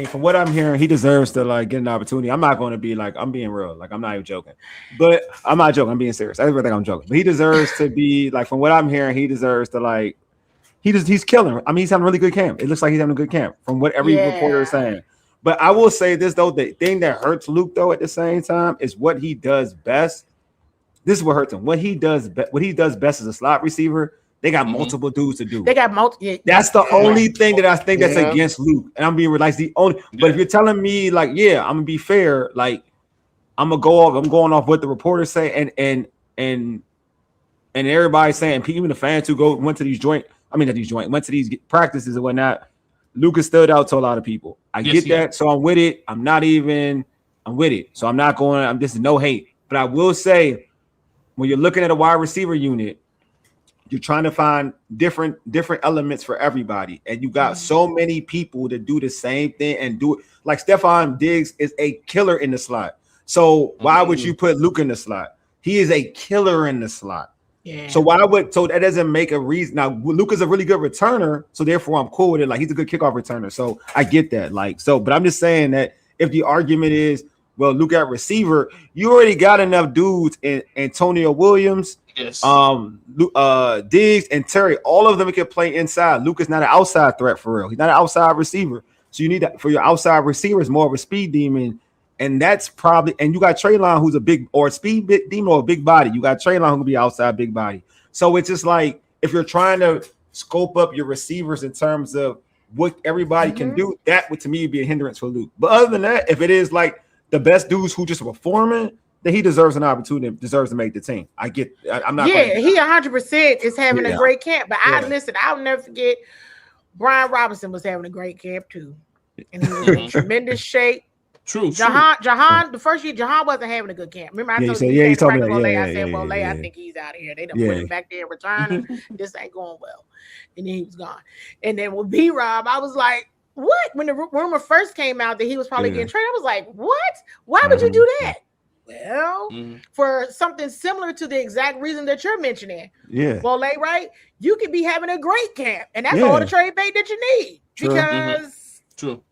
from what I'm hearing, he deserves to get an opportunity. I'm not going to be I'm being real. I'm not even joking. But I'm not joking. I'm being serious. Everybody think I'm joking. But he deserves to be from what I'm hearing, he deserves to he's killing. I mean, he's having a really good camp. It looks like he's having a good camp from what every reporter is saying. But I will say this though, the thing that hurts Luke though at the same time is what he does best. This is what hurts him. What he does best as a slot receiver. They got multiple dudes to do. They got multiple. That's the only thing that I think that's against Luke. And I'm being realized the only. But if you're telling me I'm gonna be fair, I'm gonna go off. I'm going off what the reporters say, and everybody's saying, even the fans who went to these practices and whatnot. Luke has stood out to a lot of people. I get that, so I'm with it. I'm with it. So I'm not going. This is no hate, but I will say, when you're looking at a wide receiver unit, you're trying to find different elements for everybody, and you got so many people to do the same thing and do it. Like Stefon Diggs is a killer in the slot. So why would you put Luke in the slot? He is a killer in the slot. Yeah. So that doesn't make a reason. Now Luke is a really good returner, so therefore I'm cool with it. He's a good kickoff returner, so I get that. But I'm just saying that if the argument is, well, Luke at receiver, you already got enough dudes in Antonio Williams, Diggs and Terry. All of them can play inside. Luke is not an outside threat for real. He's not an outside receiver. So you need that for your outside receivers, more of a speed demon. And that's probably, and you got Traylon, who's a big or a speed demon or a big body. You got Traylon who can be outside big body. So it's just if you're trying to scope up your receivers in terms of what everybody can do, that would to me be a hindrance for Luke. But other than that, if it is the best dudes who just are performing, then he deserves an opportunity, deserves to make the team. I'm not. Yeah, he 100% is having a great camp. But I'll never forget. Brian Robinson was having a great camp too, and he was in tremendous shape. True. Jahan, the first year, Jahan wasn't having a good camp. Remember, I told you, he told me that. I said, I think he's out of here. They done put him back there returning. This ain't going well. And then he was gone. And then with B-Rob, I was like, what? When the rumor first came out that he was probably getting traded, I was like, what? Why would you do that? Well, for something similar to the exact reason that you're mentioning. Yeah. Well, right? You could be having a great camp, and that's all the trade bait that you need. True. Because True,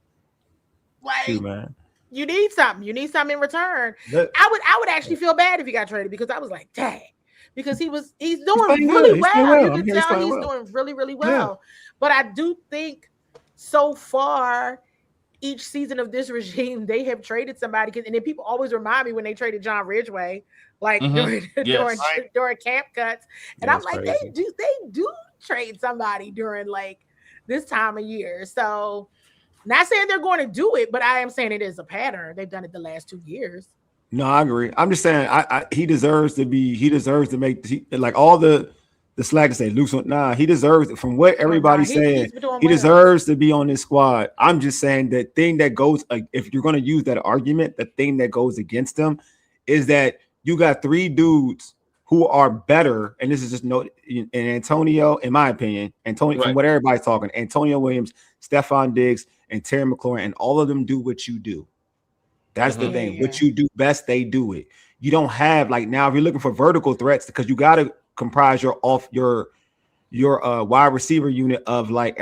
man. You need something. You need something in return. I would actually feel bad if he got traded because I was like, dang, because he's doing really well. You can tell he's doing really, really well. Yeah. But I do think so far, each season of this regime, they have traded somebody. And then people always remind me when they traded John Ridgeway, like during camp cuts. And I'm like, crazy. they do trade somebody during like this time of year. So not saying they're going to do it, but I am saying it is a pattern. They've done it the last 2 years. No, I agree. I'm just saying he deserves to make like all the slack to say loose on. Nah, he deserves it. From what everybody's saying, he deserves to be on this squad. I'm just saying the thing that goes, if you're going to use that argument, the thing that goes against them is that you got 3 dudes who are better, and this is just in Antonio, in my opinion, from what everybody's talking, Antonio Williams, Stefon Diggs, and Terry McLaurin, and all of them do what you do. That's the thing. What you do best, they do it. You don't have like now if you're looking for vertical threats because you got to comprise your wide receiver unit of like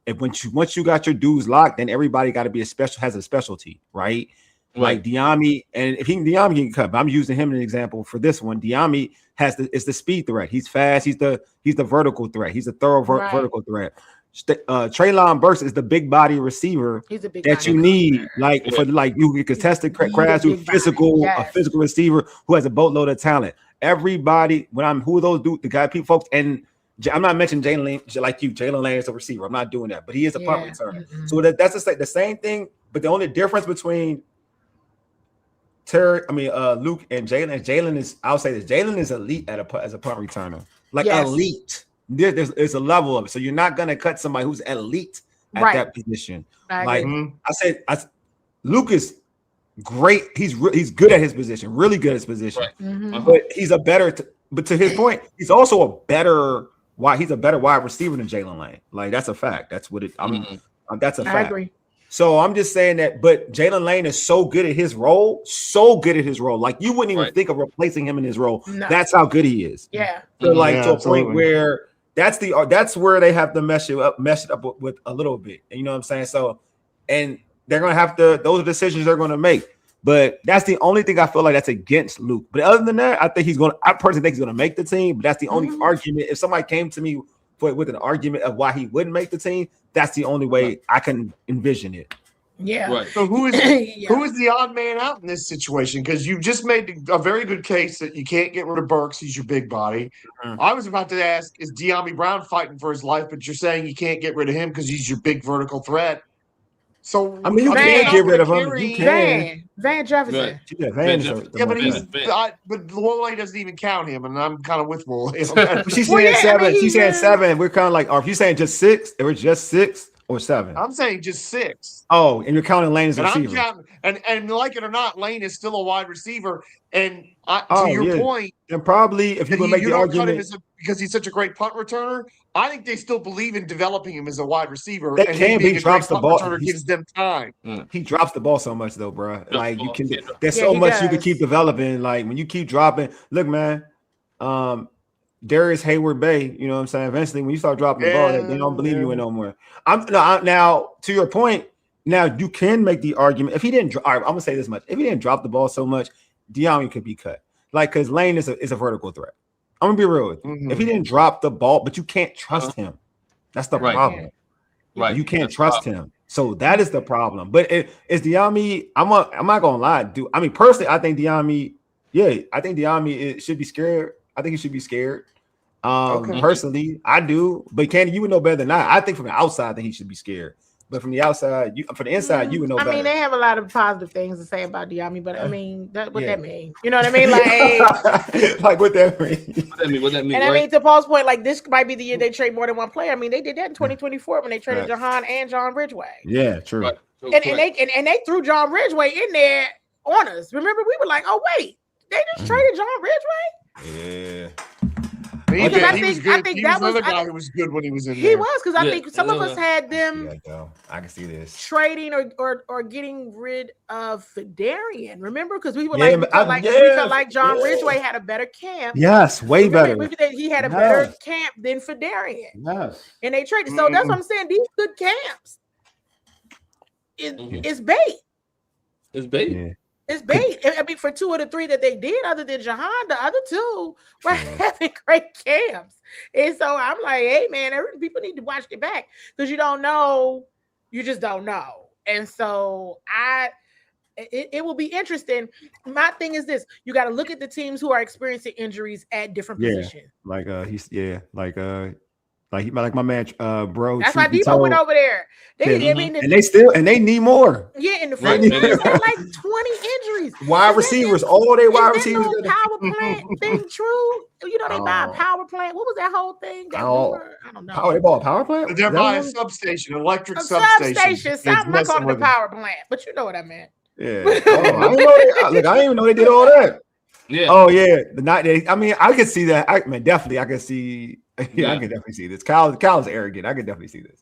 once you got your dudes locked, then everybody got to be has a specialty, right? Like Diami, and if Diami can cut, but I'm using him as an example for this one. Diami is the speed threat. He's fast. He's the vertical threat. He's a thorough vertical threat. Treylon Burks is the big body receiver that you need, for like you get contested crash, a physical receiver who has a boatload of talent. Everybody, who are those dudes, the guy, people, folks, and I'm not mentioning Jalen Lane like you. Jalen Lane is a receiver. I'm not doing that, but he is a punt returner. So that's the same thing. But the only difference between Luke and Jalen is, I'll say this: Jalen is elite as a punt returner, elite. There's a level of it, so you're not gonna cut somebody who's elite at that position. Luke is great. He's good at his position, really good at his position. But he's but to his point, he's also a better wide receiver than Jalen Lane. Like that's a fact. That's what it. That's a fact. I agree. So I'm just saying that, but Jalen Lane is so good at his role, Like you wouldn't even think of replacing him in his role. No. That's how good he is. Yeah. So to a point where that's where they have to mesh it up with a little bit. And you know what I'm saying? So, and they're gonna have to. Those are decisions they're gonna make. But that's the only thing I feel like that's against Luke. But other than that, I personally think he's gonna make the team. But that's the only argument. If somebody came to me with an argument of why he wouldn't make the team, that's the only way I can envision it. Yeah. Right. So who is the odd man out in this situation? Because you just made a very good case that you can't get rid of Burks. He's your big body. I was about to ask, is De'Ami Brown fighting for his life? But you're saying you can't get rid of him because he's your big vertical threat. So you can't get rid of him. You can. Van Jefferson. But Wole doesn't even count him, and I'm kind of with Wole. She's saying 7. She's saying 7. We're kind of like, or if you're saying just 6, it was just 6 or 7. I'm saying just 6. Oh, and you're counting Lane as a receiver. And like it or not, Lane is still a wide receiver. And to your point, and probably if you're going to make the argument because he's such a great punt returner, I think they still believe in developing him as a wide receiver. That can be. He drops the ball. Gives them time. He drops the ball so much though, bro. Like you can. There's so much you can keep developing. Like when you keep dropping. Look, man. Darius Hayward Bay. You know what I'm saying. Eventually, when you start dropping the ball, they don't believe you in no more. Now to your point. Now you can make the argument if he didn't. All right, I'm gonna say this much: if he didn't drop the ball so much, De'Ami could be cut. Like because Lane is a vertical threat. I'm gonna be real with you. If he didn't drop the ball, but you can't trust him. That's the problem. Right. You can't trust him. So that is the problem. But is De'Ami, I'm not gonna lie, dude. I mean, personally, I think De'Ami, should be scared. I think he should be scared. Personally, I do. But Candi, you would know better than I think from the outside that he should be scared. but from the outside, from the inside, you would know better. I mean, they have a lot of positive things to say about Diami, but I mean, that mean? You know what I mean? Like, like what that mean? What that mean? And I mean, to Paul's point, like this might be the year they trade more than one player. I mean, they did that in 2024 when they traded Jahan and John Ridgeway. Yeah, true. Right. So and they threw John Ridgeway in there on us. Remember, we were like, oh wait, they just traded John Ridgeway? Yeah. He was good. I think he was another guy who was good when he was in there. He was, because I think some of us had them I can see this trading or getting rid of Fedarian. Remember, because we were we felt like John Ridgeway had a better camp. Yes, way better. He had a better camp than Fedarian. Yes, and they traded. So that's what I'm saying. These good camps is bait. It's bait. Yeah. It's bait. I mean, for 2 of the 3 that they did, other than Jahan, the other 2 were having great camps. And so I'm like, hey, man, people need to watch it back because you don't know. You just don't know. And so it will be interesting. My thing is this: you got to look at the teams who are experiencing injuries at different positions. Like my man, bro. That's why Debo went over there. And they need more. Yeah, in the front, they had like 20 injuries. Wide receivers, all their wide receivers. Power plant thing true. You know they buy a power plant. What was that whole thing? I don't know. They bought a power plant. They're buying a substation, electric substation. I'm not calling it a power plant, but you know what I meant. Yeah. I didn't even know they did all that. Yeah. Oh yeah. I mean, I could see that. I could see. Yeah, I can definitely see this. Kyle's arrogant. I can definitely see this.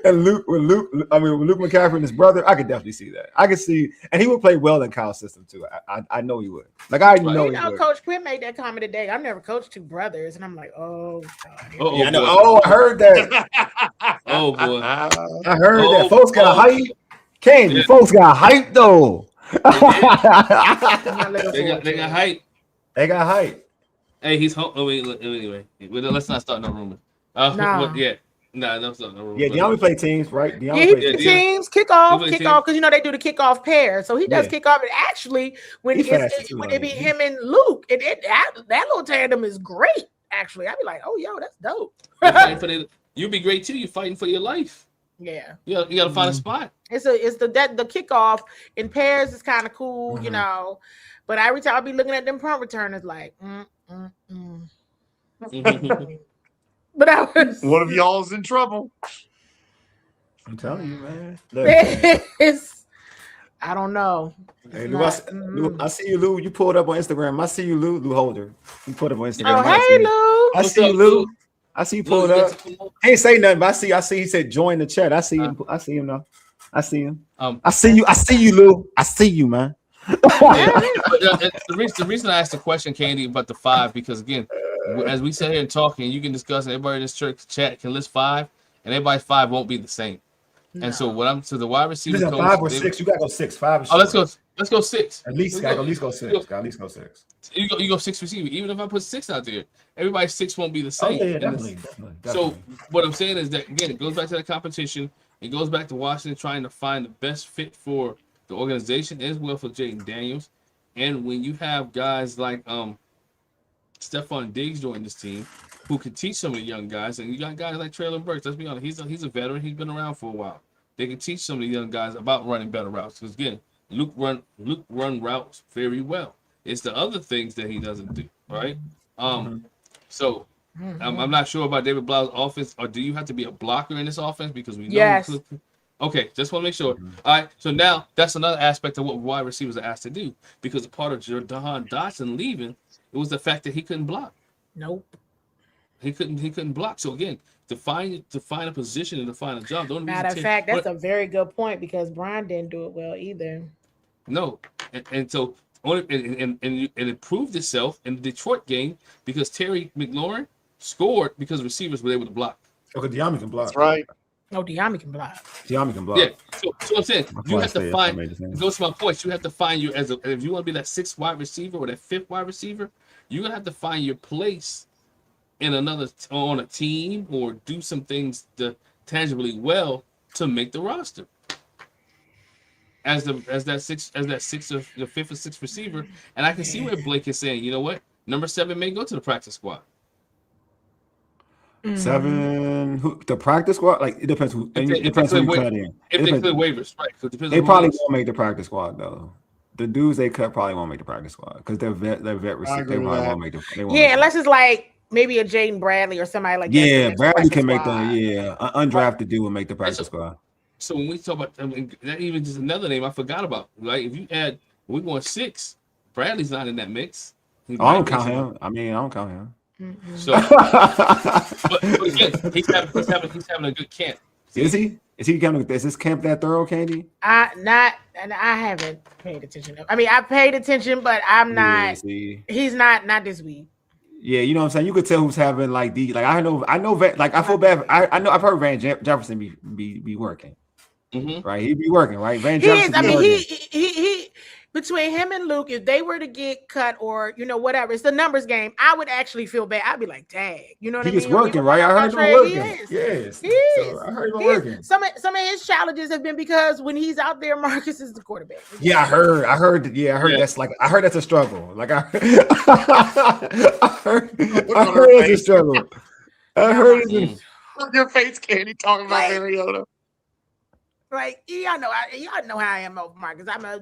And Luke McCaffrey and his brother, I could definitely see that. I could see, and he would play well in Kyle's system too. I know he would. Like I know he would. Coach Quinn made that comment today. I've never coached 2 brothers, and I'm like, oh God. Yeah, I know. Oh, I heard that. Oh boy, I heard that. Folks got hype. Candi, folks got hype though. They got hype. They got hype. Hey, he's home. Oh, anyway, let's not start no rumor. No, let's not no rumor. Yeah, Diami play teams, right? He plays teams, kickoff, because you know they do the kickoff pair. So he does kickoff. And actually, when it be him and Luke, that little tandem is great. Actually, I'd be like, oh, yo, that's dope. You'd be great too. You're fighting for your life. Yeah, you got to find a spot. It's the kickoff in pairs is kind of cool, you know. But every time I'll be looking at them punt returners like, But I was one of y'all's in trouble. I'm telling you, man. I don't know. Hey, Lou, I see you, Lou. You pulled up on Instagram. I see you, Lou Holder. You put up on Instagram. Oh, hey, Lou. I see you, Lou. I see you pulled up. He ain't say nothing, but I see. He said join the chat. I see him. I see him now. I see him. I see you, Lou. I see you, man. The reason I asked the question, Candi, about the 5, because again, as we sit here and talking, you can discuss, and everybody in this church chat can list 5, and everybody's 5 won't be the same. No. And so the wide receiver coach, 5 or 6. You gotta go 6. 5 or 6. Oh, let's go 6. At least go 6. You go 6 receiver. Even if I put 6 out there, everybody's 6 won't be the same. Oh, yeah, definitely. So what I'm saying is that again, it goes back to the competition. It goes back to Washington trying to find the best fit for the organization as well for Jaden Daniels. And when you have guys like Stefon Diggs join this team who can teach some of the young guys, and you got guys like Trey Burks, let's be honest, he's a veteran, he's been around for a while. They can teach some of the young guys about running better routes. Because again, Luke run routes very well. It's the other things that he doesn't do, right? So I'm not sure about David Blau's offense, or do you have to be a blocker in this offense? Because we know yes. Okay, just want to make sure. All right, so now that's another aspect of what wide receivers are asked to do, because a part of Jahan Dotson leaving, it was the fact that he couldn't block. Nope. He couldn't block. So again, to find a position and to find a job. Matter of fact, that's a very good point, because Brian didn't do it well either. No, and so it proved itself in the Detroit game because Terry McLaurin scored because receivers were able to block. Okay, Diami can block. That's right. Oh, Diami can block. Diami can block. Yeah. So I'm saying you have to find. It goes to my point. You have to find your if you want to be that 6th wide receiver or that 5th wide receiver, you're gonna have to find your place in on a team or do some things tangibly well to make the roster. As that 5th or 6th receiver, and I can see where Blake is saying, you know what, number 7 may go to the practice squad. 7. Who the practice squad? Like it depends who. It depends who you cut in. If they clear waivers, right? So it depends. They probably won't make the practice squad though. The dudes they cut probably won't make the practice squad because they're vet receivers. They probably won't make the. Unless it's like maybe a Jaden Bradley or somebody like that. Yeah, Bradley can make an undrafted dude will make the practice squad. So when we talk about, that even just another name I forgot about. Like if you add, we want 6. Bradley's not in that mix. I don't count him. I don't count him. Mm-hmm. So, but again, he's having a good camp. Is he? Is this camp that thorough, Candi? I haven't paid attention. I mean, I paid attention, but I'm not. Yeah, he's not this week. Yeah, you know what I'm saying. You could tell who's having like I know. Like I feel bad. I know. I've heard Van Jefferson be working. Mm-hmm. Right, he'd be working. Right, Van Jefferson. I mean, he between him and Luke, if they were to get cut or whatever, it's the numbers game. I would actually feel bad. I'd be like, dang, you know what I mean? He's working, right? I heard him working. Yes, he is. So I heard him working. Some of his challenges have been because when he's out there, Marcus is the quarterback. Yeah, I heard. Yeah, I heard that's like I heard that's a struggle. Like I heard it's a struggle. I heard it's your face, Candi, talking about Mariota. Like y'all know how I am over Marcus. I'm a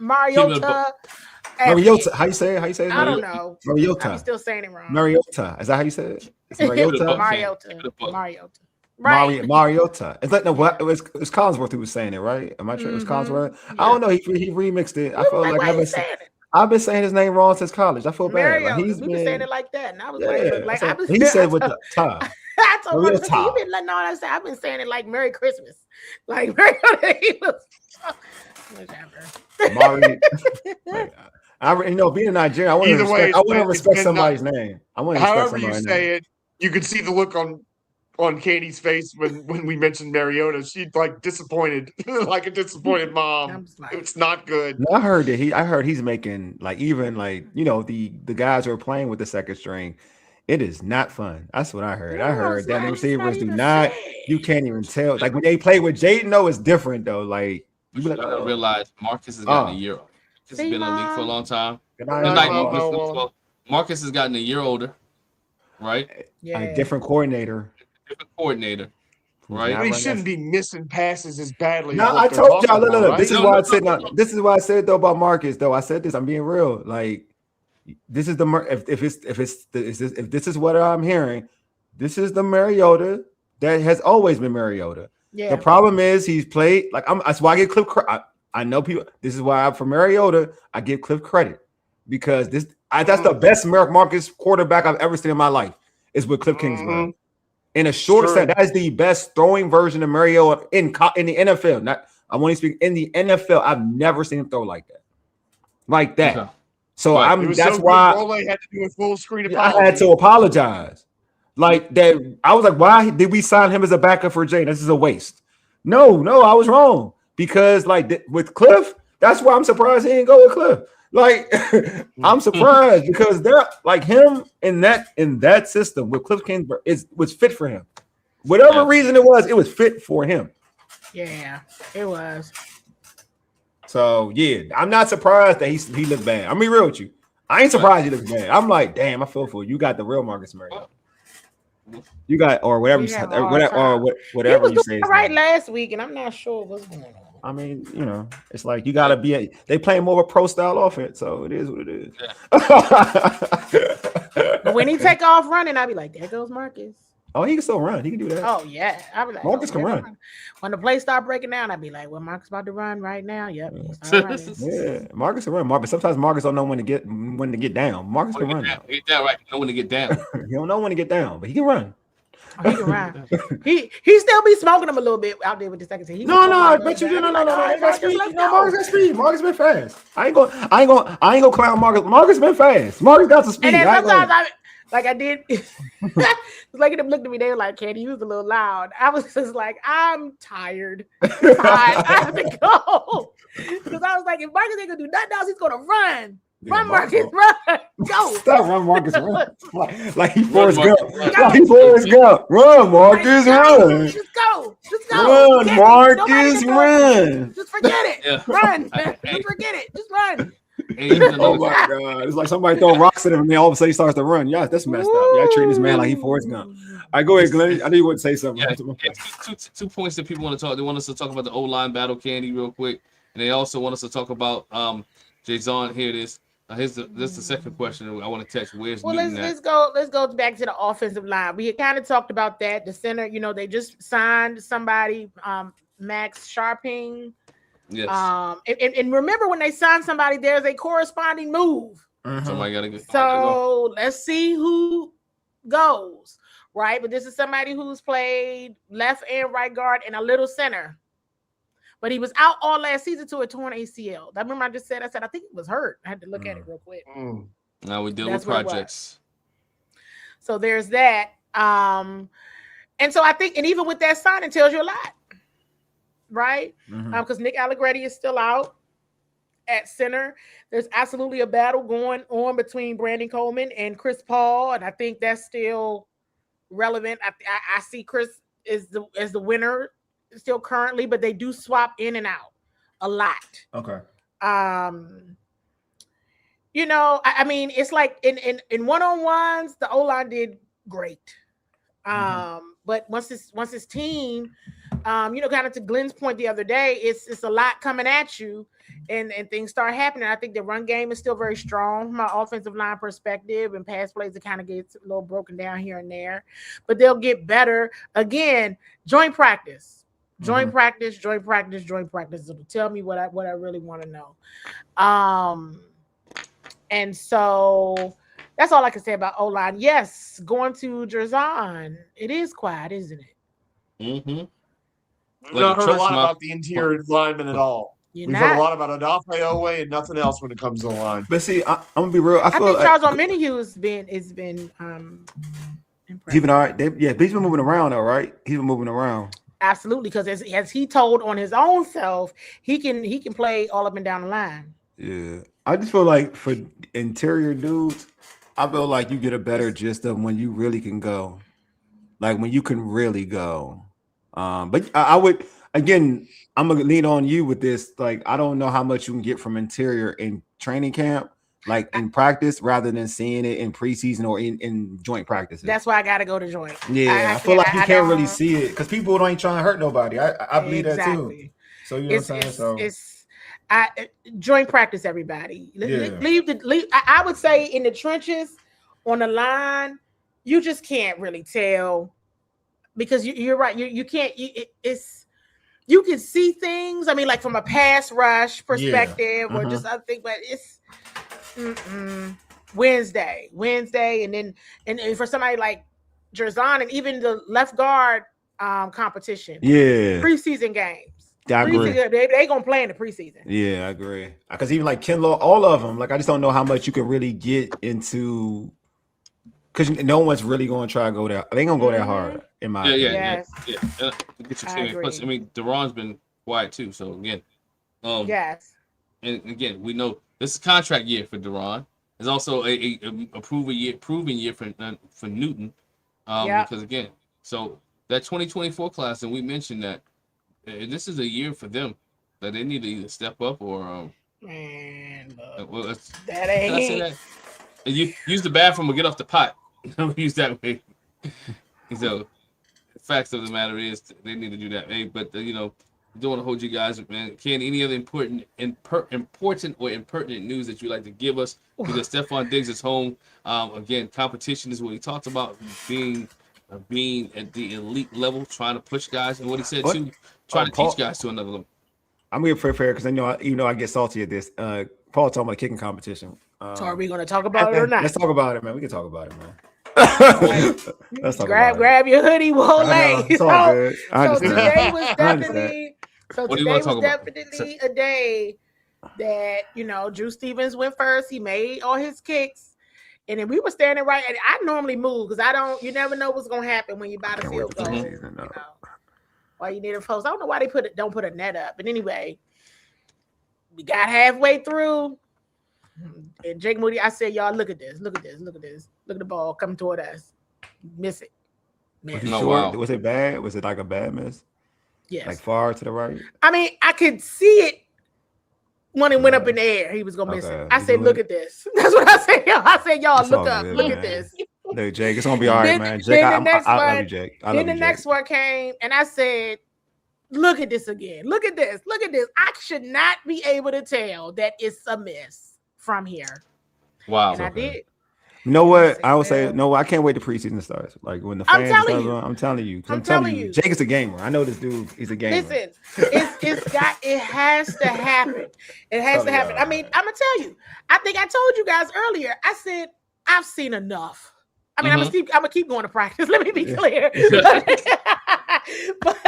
Mariota. Mariota. How you say it? I don't know. Mariota. I'm still saying it wrong. Mariota. Is that how you say it? It's Mariota. Mariota. Mariota. It's like what? It was Collinsworth who was saying it, right? Am I sure it was Collinsworth? Yeah. I don't know. He remixed it. I feel like I've been saying his name wrong since college. I feel bad. Like we've been saying it like that, and I was he said with the top. I told him, you've been letting all that say. I've been saying it like Merry Christmas. Like Merry being in Nigeria, I want to respect somebody's name. However you say it, you could see the look on Candi's face when we mentioned Mariota. She's like disappointed, like a disappointed mom. It's not good. No, I heard he's making like even like the guys who are playing with the second string. It is not fun. That's what I heard. I heard that receivers do not. You can't even tell. Like when they play with Jaden, though, it's different though. Like you gotta realize Marcus has gotten a year. He's been in the league for a long time. Marcus has gotten a year older, right? Yeah. A different coordinator. Right? But he shouldn't be missing passes as badly. No, I told y'all. Look. Right? This is why I said. This is why I said though about Marcus. Though I said this. I'm being real. Like. This is if this is what I'm hearing, this is the Mariota that has always been Mariota. Yeah. The problem is he's played like that's why I give Cliff credit. I know people. This is why for Mariota I give Cliff credit because that's the best Marcus quarterback I've ever seen in my life is with Cliff Kingsbury. In a short set, that is the best throwing version of Mariota in the NFL. I want to speak in the NFL. I've never seen him throw like that. Okay. So that's why I had to do a full screen apology. I had to apologize. Like that, I was like, why did we sign him as a backup for Jay? This is a waste. No, I was wrong. Because like with Cliff, that's why I'm surprised he didn't go with Cliff. Like I'm surprised because they're like him in that system with Cliff Kingsbury was fit for him. Whatever reason it was fit for him. Yeah, it was. So yeah, I'm not surprised that he looked bad. I'm be real with you. I ain't surprised he looked bad. I'm like, damn, I feel for you. You got the real Marcus Mariota. You got or whatever you say, whatever you say. Right last week, and I'm not sure what's going on. I mean, it's like you gotta be they playing more of a pro style offense, so it is what it is. Yeah. But when he take off running, I'll be like, there goes Marcus. Oh, he can still run. He can do that. Oh, yeah. I'll be like, Marcus can run. When the play start breaking down, I'll be like, well, Marcus about to run right now. Yep. Yeah, Marcus can run. But sometimes Marcus don't know when to get down. Marcus can run. Get down right. Know when to get down. He don't know when to get down, but he can run. Oh, he can run. he still be smoking him a little bit out there with the second team. No, I bet you no. Marcus got speed. Marcus been fast. I ain't gonna clown Marcus. Marcus been fast. Marcus got some speed. And then sometimes I did. Like them looked at me, they were like, Candi, you was a little loud. I was just like, I'm tired. I have to go. Because I was like, if Marcus ain't gonna do nothing else, he's gonna run. Yeah, run, Marcus, run. Go. Stop, run, Marcus, run. Like he Forrest Gump. Like he Forrest Gump. Run, Marcus, run. Just go. Run, Marcus, run. Just forget it. Yeah. Run. Just forget it. Just run. Oh my God! It's like somebody throwing rocks at him, and then all of a sudden he starts to run. Yeah, that's messed up. Y'all treating this man like he Forrest Gump. I go ahead, Glenn. I knew you would say something. Yeah, two points that people want to talk. They want us to talk about the O-line battle, Candi, real quick, and they also want us to talk about Jason. Here it is. This is the second question I want to touch. Where's Newton let's go back to the offensive line. We had kind of talked about that. The center, they just signed somebody, Max Sharping. Yes. And remember when they sign somebody, there's a corresponding move. Somebody gotta get. So let's see who goes, right? But this is somebody who's played left and right guard and a little center. But he was out all last season to a torn ACL. I remember I said I think he was hurt. I had to look at it real quick. Now we deal with projects. So there's that. And so I think, and even with that signing, tells you a lot, right? Because Nick Allegretti is still out at center. There's absolutely a battle going on between Brandon Coleman and Chris Paul, and I think that's still relevant. I see Chris as the winner still currently, but they do swap in and out a lot. Okay. I mean, it's like in one-on-ones, the O-line did great. But once this team, kind of to Glenn's point the other day, it's a lot coming at you, and things start happening. I think the run game is still very strong from an offensive line perspective, and pass plays it kind of gets a little broken down here and there, but they'll get better. Again, joint practice. Joint practice. It'll tell me what I really want to know. And so that's all I can say about O-line. Yes, going to Jerzon. It is quiet, isn't it? We've not heard a lot about the interior linemen at all. We've heard a lot about Odafe Owe and nothing else when it comes to the line. But see, I'm gonna be real. I think Charles Omenihu has been he's been all right. But he's been moving around, though, right? He's been moving around. Absolutely, because as he told on his own self, he can play all up and down the line. Yeah, I just feel like for interior dudes, I feel like you get a better gist of when you really can go, like when you can really go. But I would, again, I'm gonna lean on you with this. Like, I don't know how much you can get from interior in training camp, like in practice, rather than seeing it in preseason or in joint practices. That's why I got to go to joint. Yeah, I feel like you can't really see it because people ain't trying to hurt nobody. I believe that too. So you know what I'm saying? Joint practice, everybody. Leave. I would say in the trenches, on the line, you just can't really tell because you're right. You can't. You can see things. I mean, like from a pass rush perspective or just other things, but it's. Wednesday, and for somebody like Jerzon and even the left guard competition, preseason games. I agree. They gonna play in the preseason. Yeah, I agree. Because even like Kinlaw, all of them, like I just don't know how much you can really get into. Because no one's really gonna try to go there. They ain't gonna go that hard in my opinion. Yeah. Plus, I mean, Deron's been quiet too. So again, yes. And again, we know. This is contract year for Deron. It's also a proven year for Newton. Because again, so that 2024 class, and we mentioned that this is a year for them that they need to either step up or man, that ain't. I say that? You use the bathroom or get off the pot. Use that way. So, the facts of the matter is they need to do that. Hey, but don't want to hold you guys, man. Any other important or impertinent news that you'd like to give us? Because Stefon Diggs is home. Again, competition is what he talked about, being at the elite level, trying to push guys, and what he said too, trying to teach guys to another level. I'm gonna be fair because I get salty at this. Paul talking about kicking competition. So are we going to talk about it or not? Let's talk about it, man. We can talk about it, man. Let's talk grab your hoodie, Wole. So today was definitely. So today was definitely a day that, Drew Stevens went first. He made all his kicks. And then we were standing right. And I normally move because you never know what's going to happen when you're about to field goal. Why you need a post. I don't know why they don't put a net up. But anyway, we got halfway through. And Jake Moody, I said, y'all, look at this. Look at the ball coming toward us. Miss it. Was it bad? Was it like a bad miss? Yes. Like far to the right? I mean, I could see it when it went up in the air. He was going to miss it. I said, look at this. That's what I said, y'all. Look up. Look at this. Look, Jake, it's gonna be all right, man. Jake, I love you, Jake. I love you, Then the next one came, and I said, "Look at this again. Look at this. Look at this. I should not be able to tell that it's a miss from here." Wow. And I did. You know what? I would say no. I can't wait till preseason starts. Like when the fans, I'm telling you. Jake is a gamer. I know this dude. He's a gamer. Listen, it has to happen. It has to happen. I mean, I'm gonna tell you. I think I told you guys earlier. I said I've seen enough. I mean, I'm gonna keep going to practice. Let me be clear. But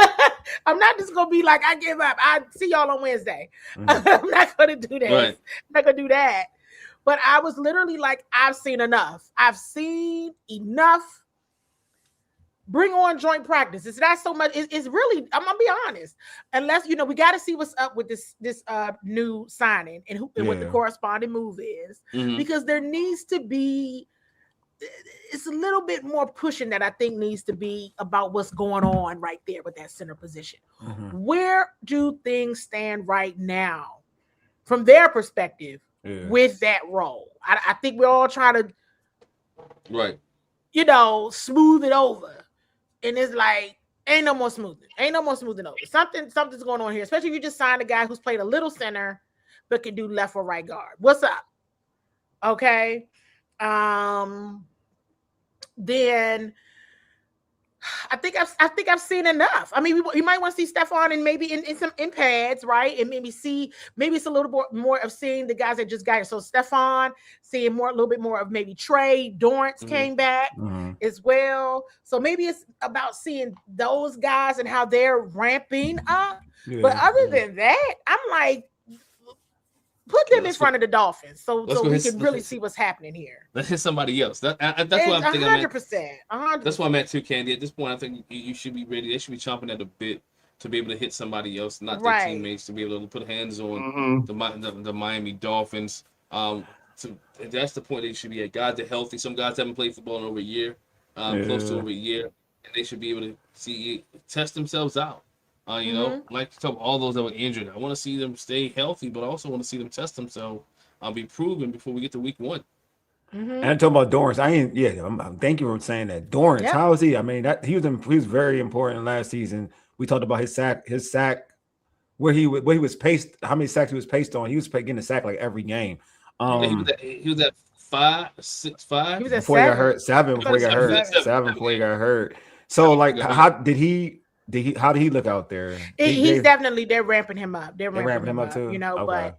I'm not just gonna be like, I give up. I see y'all on Wednesday. I'm not gonna do that. Right. I'm not gonna do that. But I was literally like, I've seen enough. I've seen enough. Bring on joint practice. It's not so much. It's really, I'm gonna be honest. Unless, we got to see what's up with this new signing and what the corresponding move is. Because there needs to be, it's a little bit more pushing that I think needs to be about what's going on right there with that center position. Where do things stand right now from their perspective with that role? I think we're all trying to, smooth it over. And it's like, ain't no more smoothing. Ain't no more smoothing over. Something's going on here, especially if you just signed a guy who's played a little center but can do left or right guard. What's up? Okay. Then I think I've seen enough. I mean, you might want to see Stefon and maybe in pads, right? And maybe it's a little more of seeing the guys that just got here. So Stefon, seeing a little bit more of maybe Trey, Dorance came back as well. So maybe it's about seeing those guys and how they're ramping up. Yeah. But other than that, I'm like, put them in front of the Dolphins so we can really see what's happening here. Let's hit somebody else. That's what I'm thinking. 100%. That's what I'm at too, Candi. At this point, I think you should be ready. They should be chomping at the bit to be able to hit somebody else, not their teammates, to be able to put hands on the Miami Dolphins. That's the point they should be at. Guys are healthy. Some guys haven't played football in over a year, close to over a year, and they should be able to test themselves out. Like to talk all those that were injured. I want to see them stay healthy, but I also want to see them test themselves, be proven before we get to week 1. And I'm talking about Dorance. Thank you for saying that. Dorance, how is he? I mean, he was very important last season. We talked about his sack, where he was paced, how many sacks he was paced on. He was getting a sack like every game. He was at 5, 6, 5. He was at before he got hurt. 7 before he got hurt. 7 before he got hurt. So like, how did he look out there? He's definitely, they're ramping him up. They're ramping him up too. But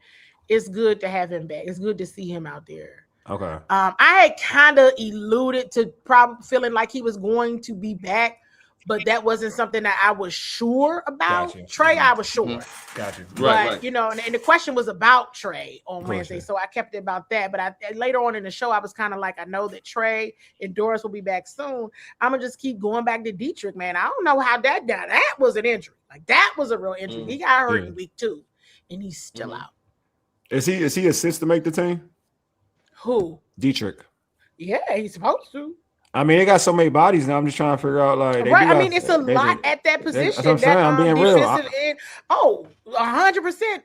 it's good to have him back. It's good to see him out there. Okay. I had kind of alluded to probably feeling like he was going to be back, but that wasn't something that I was sure about. Gotcha. Trey, I was sure. Gotcha. But, and the question was about Trey on Wednesday, so I kept it about that. But later on in the show, I was kind of like, I know that Trey and Dorance will be back soon. I'm going to just keep going back to Dietrich, man. I don't know how that died. That was an injury. Like, that was a real injury. He got hurt in week 2, and he's still out. Is he assist to make the team? Who? Dietrich. Yeah, he's supposed to. I mean, they got so many bodies now. I'm just trying to figure out, like, it's a lot at that position. That's what I'm saying. I'm being real. End. 100%.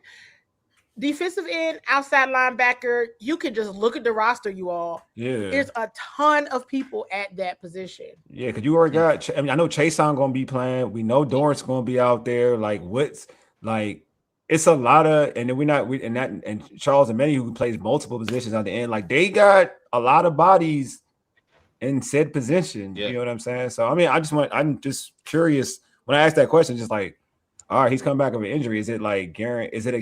Defensive end, outside linebacker. You can just look at the roster, you all. Yeah. There's a ton of people at that position. Yeah, because you already got. I mean, I know Chason going to be playing. We know Dorance going to be out there. Like, it's a lot of, and then and Charles and Manny, who plays multiple positions on the end, like they got a lot of bodies in said position. You know what I'm saying? So I mean, I'm just curious when I asked that question, just like, all right, he's coming back with an injury. Is it a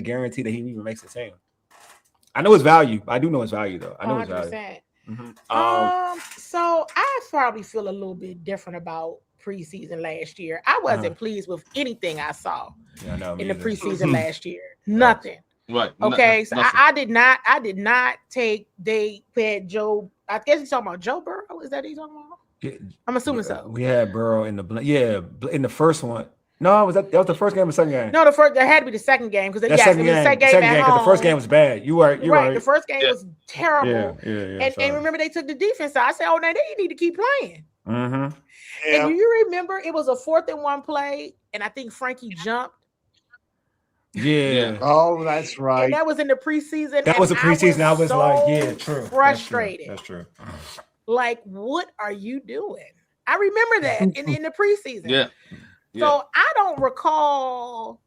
guarantee that he even makes the team? I know his value. I do know his value though. I know 100%. His value. So I probably feel a little bit different about preseason last year. I wasn't pleased with anything I saw in the preseason last year. Nothing. Right. Okay. So I did not take, they had Joe. I guess he's talking about Joe Burrow. Is that he's talking about? Yeah, I'm assuming so. We had Burrow in the first one. No, that was the first game or second game? No, that had to be the second game because it was the second game at home. The first game was bad. You right. The first game was terrible. And remember they took the defense out. I said, now they need to keep playing. Mm-hmm. Yeah. And you remember it was a 4th and 1 play, and I think Frankie jumped. Yeah. Oh, that's right. And that was in the preseason. That was the preseason. I was so like, yeah, true. Frustrated. That's true. Like, what are you doing? I remember that in the preseason. Yeah. So I don't recall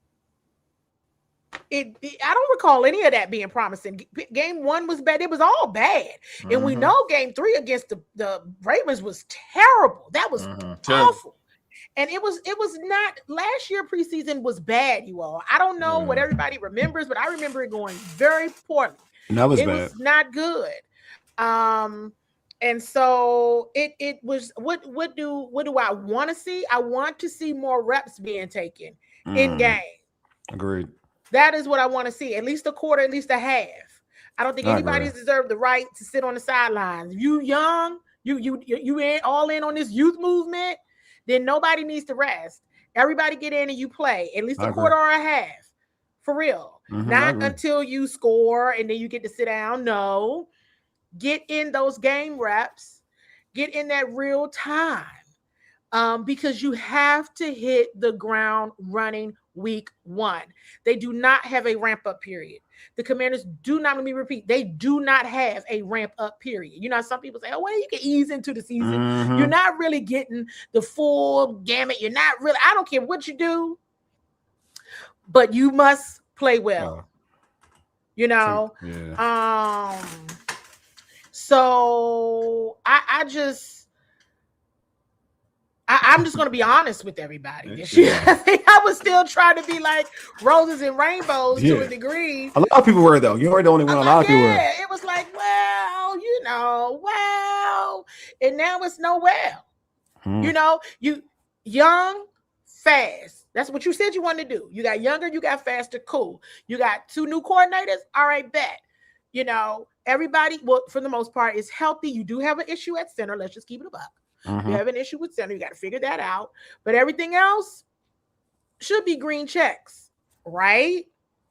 it. I don't recall any of that being promising. Game 1 was bad. It was all bad. And we know game 3 against the Ravens was terrible. That was awful. And it was not, last year preseason was bad, you all. I don't know what everybody remembers, but I remember it going very poorly. That was bad. It was not good. And so it was, what do I want to see? I want to see more reps being taken in game. Agreed. That is what I want to see. At least a quarter, at least a half. I don't think anybody's deserved the right to sit on the sidelines. You young, you ain't all in on this youth movement, then nobody needs to rest. Everybody get in and you play at least a quarter or a half. For real. Not until you score and then you get to sit down. No. Get in those game reps, get in that real time, because you have to hit the ground running week 1. They do not have a ramp up period. The Commanders do not, let me repeat, they do not have a ramp up period. You know, some people say, oh, well, you can ease into the season. You're not really getting the full gamut. You're not really, I don't care what you do, but you must play well. You know? So I'm just going to be honest with everybody this year. I think I was still trying to be like roses and rainbows to a degree. A lot of people were, though. You were the only one. A lot of people were. It was like, well, you know, and now it's no well. You know, you young, fast. That's what you said you wanted to do. You got younger, you got faster, cool. You got 2 new coordinators, all right, bet. You know, everybody, well, for the most part, is healthy. You do have an issue at center. Let's just keep it a buck. You have an issue with center. You got to figure that out. But everything else should be green checks, right?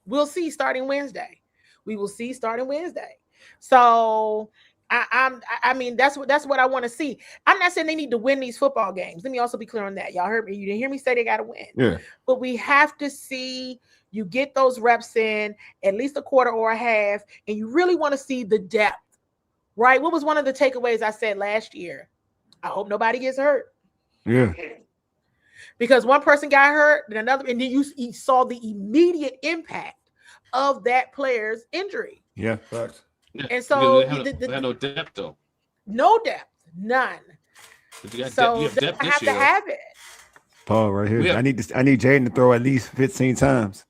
We'll see starting Wednesday. We will see starting Wednesday. So I mean, that's what I want to see. I'm not saying they need to win these football games. Let me also be clear on that. Y'all heard me. You didn't hear me say they got to win. Yeah. But we have to see you get those reps in at least a quarter or a half, and you really want to see the depth, right? What was one of the takeaways I said last year? I hope nobody gets hurt. Yeah. Because one person got hurt, then another, and then you saw the immediate impact of that player's injury. Yeah, facts. Yeah, and so they had no depth, though. No depth, none. But you got so you have depth I this have year. to have it. Paul right here. I need Jaden to throw at least 15 times.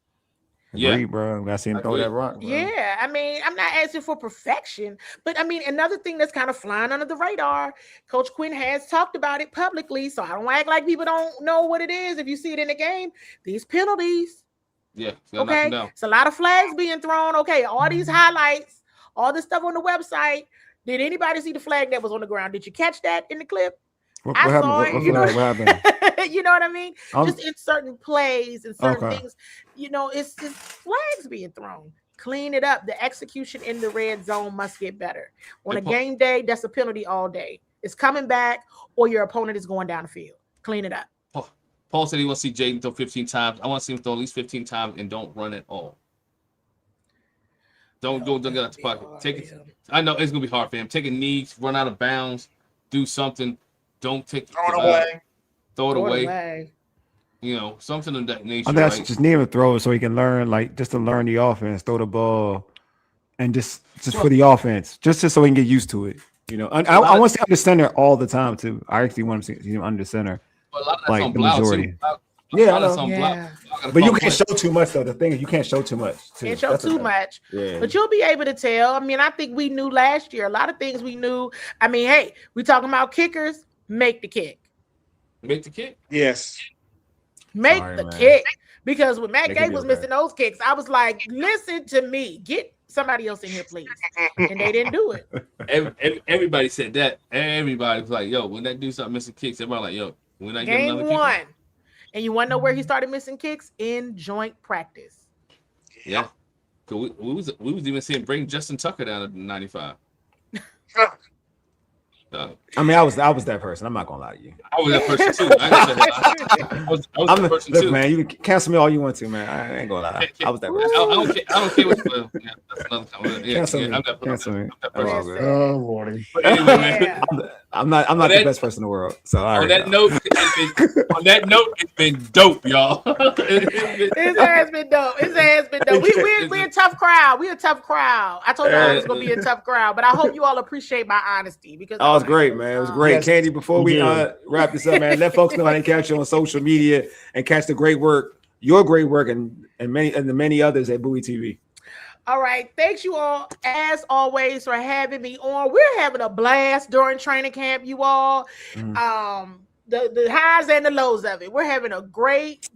Yeah, bro. I seen him throw that rock. Bro. Yeah, I mean, I'm not asking for perfection, but I mean, another thing that's kind of flying under the radar, Coach Quinn has talked about it publicly, so I don't act like people don't know what it is. If you see it in the game, these penalties. Yeah, okay. It's a lot of flags being thrown. Okay, all these highlights, all this stuff on the website. Did anybody see the flag that was on the ground? Did you catch that in the clip? What happened? You know what happened? You know what I mean? Just in certain plays and certain things, you know, it's just flags being thrown. Clean it up. The execution in the red zone must get better. On a game day, that's a penalty all day. It's coming back, or your opponent is going down the field. Clean it up. Paul said he wants to see Jaden throw 15 times. I want to see him throw at least 15 times and don't run at all. Don't get out the pocket. Take it. I know it's gonna be hard for him. Take a knee, run out of bounds, do something. Don't take throw it away. Throw it away. You know, something of that nature. I think I should just need him to throw it so he can learn, like, just to learn the offense, throw the ball, and just for the offense, just so he can get used to it. You know, I want to see under center all the time too. I actually want to see him under center, like the majority. Yeah, I know. But you can't show too much though. The thing is, you can't show too much. Can't show too much. Yeah. But you'll be able to tell. I mean, I think we knew last year a lot of things we knew. I mean, hey, we talking about kickers. Make the kick. Make the kick. Yes. Make the kick. Because when Matt Gay was missing those kicks, I was like, listen to me. Get somebody else in here, please. And they didn't do it. Everybody said that. Everybody was like, yo, when that dude started missing kicks, everybody like, yo, when I get another Game 1. And you want to know where he started missing kicks? In joint practice. Yeah. We was even seeing bring Justin Tucker down at 95. I mean, I was that person. I'm not gonna lie to you. I was that person too. I was that person look, too. man, you can cancel me all you want to, man. I ain't gonna lie. I was that person. I don't care what. Yeah, that's another time. Cancel me. I'm that Cancel me. person. Oh, Lordy. But anyway, man. I'm not the best person in the world. So on that note, it's been dope, y'all. It has been dope. It has been dope. We're a tough crowd. We're a tough crowd. I told y'all it was gonna be a tough crowd, but I hope you all appreciate my honesty because it was great, man. It was great. Yes, Candi, before we wrap this up, man, let folks know how they catch you on social media and catch the great work, your great work, and the many others at Bowie TV. All right. Thanks you all, as always, for having me on. We're having a blast during training camp, you all. The highs and the lows of it. We're having a great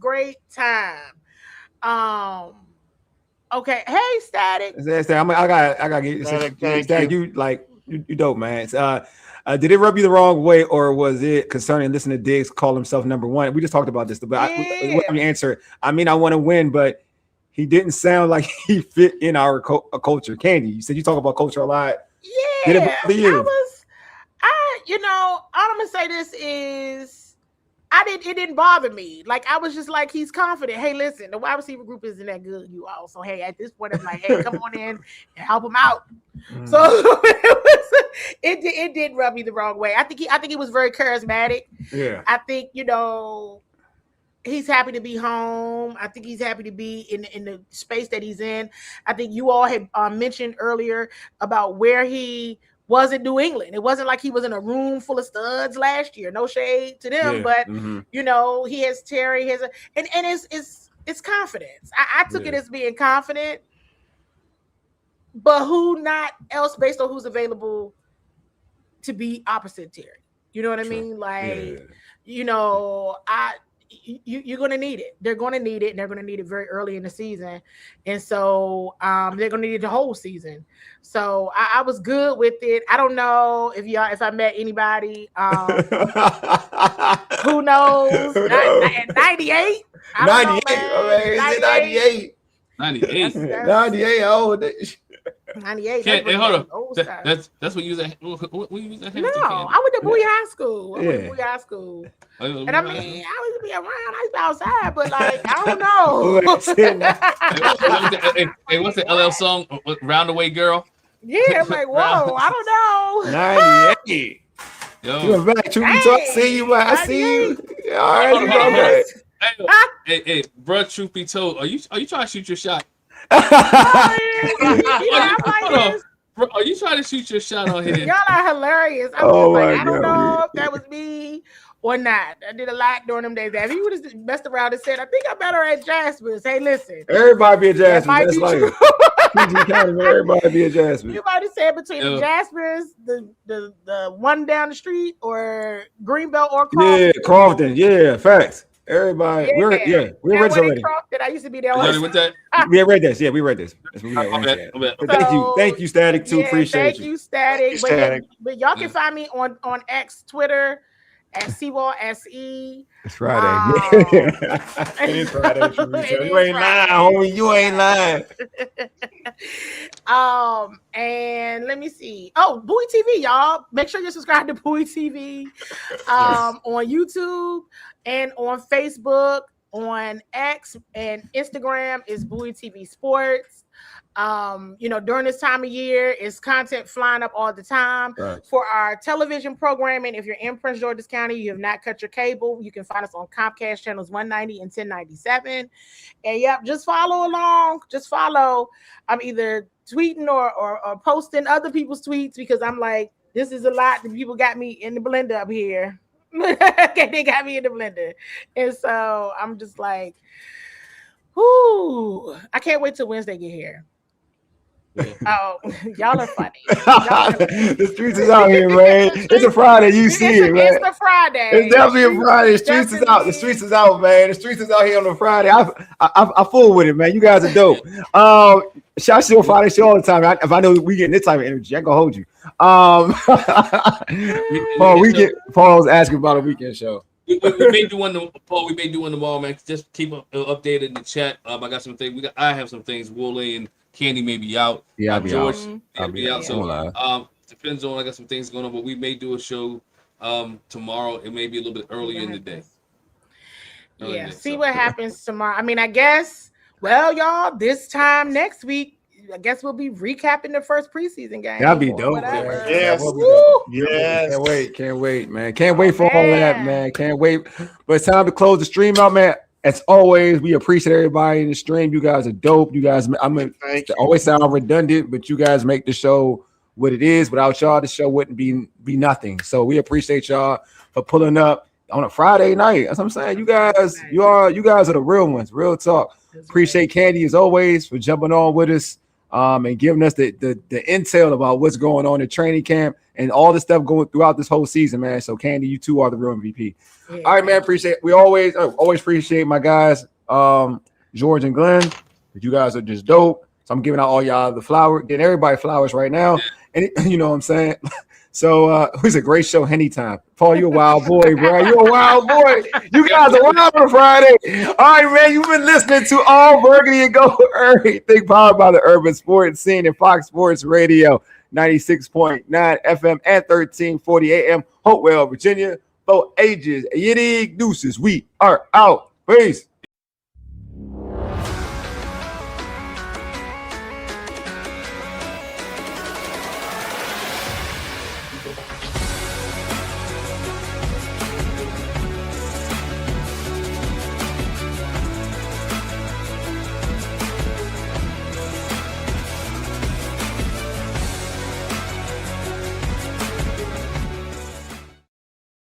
time. Okay. Hey, Static. I gotta get Static. You dope, man. Did it rub you the wrong way, or was it concerning listening to Diggs call himself number one? We just talked about this, but let me answer. I mean, I want to win, but he didn't sound like he fit in our culture. Candi, you said you talk about culture a lot. Yeah, did it bother you? All I'm gonna say this is, it didn't bother me. Like, I was just like, he's confident. Hey, listen, the wide receiver group isn't that good, you all. So hey, at this point, I'm like, hey, come on in and help him out. So it did rub me the wrong way. I think he was very charismatic. Yeah. I think, he's happy to be home. I think he's happy to be in the space that he's in. I think you all had mentioned earlier about where he was in New England. It wasn't like he was in a room full of studs last year. No shade to them, but he has Terry, and it's confidence. I took it as being confident, but who not else based on who's available to be opposite Terry. You know what I mean? Like, you're going to need it. They're going to need it, and they're going to need it very early in the season. And so they're going to need it the whole season. So I was good with it. I don't know if I met anybody. Who knows? 98? 98. 98. 98. Oh, 98. Hey, hold on. That's what you use at. No, I went to Bowie High School. And I mean, I was be around. I was outside, but like, I don't know. Hey, what's the LL song? Round Away Girl? Yeah, I'm like, whoa, I don't know. 98. Yo. You went back. I see you, man. I see you. All right. Hey, bro, truth be told, are you trying to shoot your shot? Are you trying to shoot your shot on here? Y'all are hilarious. I don't know if that was me or not. I did a lot during them days. If you would have messed around and said, I think I'm better at Jasper's. Hey, listen. Everybody be a Jasper's. That's like PG County, everybody be a Jasper's. You might have said between the Jasper's, the one down the street, or Greenbelt or Crofton. Yeah, Crofton. Yeah, facts. Everybody, we're read this already. Crofton, I used to be there. With that? We read this. Yeah, we read this. Thank you, Static. Too appreciate you. Thank you, Static. But y'all can find me on X, Twitter at CWall SE. It's Friday. It is Friday. You ain't lying, homie. You ain't lying. And let me see. Oh, Bowie TV, y'all. Make sure you subscribe to Bowie TV on YouTube and on Facebook, on X and Instagram is Bowie TV Sports. During this time of year, is content flying up all the time. Right. For our television programming, if you're in Prince George's County, you have not cut your cable, you can find us on Comcast channels 190 and 1097. And just follow along. Just follow. I'm either tweeting or posting other people's tweets because I'm like, this is a lot. The people got me in the blender up here. They got me in the blender. And so I'm just like, I can't wait till Wednesday get here. Oh, y'all are funny. The streets is out here, man. It's a Friday. You see it, man. It's a Friday. It's definitely a Friday. The streets is out. The streets is out, man. The streets is out here on a Friday. I fool with it, man. You guys are dope. Shout out to Friday show all the time. If I know we getting this type of energy, I gonna hold you. Paul's asking about a weekend show. We may do one tomorrow, man. Just keep updated in the chat. I got some things. I have some things. Wooly and Candi may be out. Yeah, I'll be George, out. I'll be out. So Depends on, I got some things going on, but we may do a show tomorrow. It may be a little bit earlier in the day. Yeah, see what happens tomorrow. I mean, I guess, well, y'all, this time next week, I guess we'll be recapping the first preseason game. That'd be dope. Yes. Yes. Can't wait, man. Can't wait for all that, man. Can't wait. But it's time to close the stream out, man. As always, we appreciate everybody in the stream. You guys are dope. You guys, always sound redundant, but you guys make the show what it is. Without y'all, the show wouldn't be nothing. So we appreciate y'all for pulling up on a Friday night. That's what I'm saying. You guys are the real ones. Real talk. Appreciate Candi as always for jumping on with us and giving us the intel about what's going on in training camp and all the stuff going throughout this whole season, man. So Candi, you two are the real MVP. Yeah. All right, man. We always appreciate my guys, George and Glenn. You guys are just dope. So I'm giving out all y'all the flower, getting everybody flowers right now. And you know what I'm saying? So it was a great show anytime. Paul, you a wild boy, bro. You a wild boy. You guys are wild on Friday. All right, man. You've been listening to All Burgundy and Go Errything, powered by the Urban Sports Scene and Fox Sports Radio, 96.9 FM and 1340 AM, Hopewell, Virginia. For ages, Yiddy Deuces. We are out. Peace.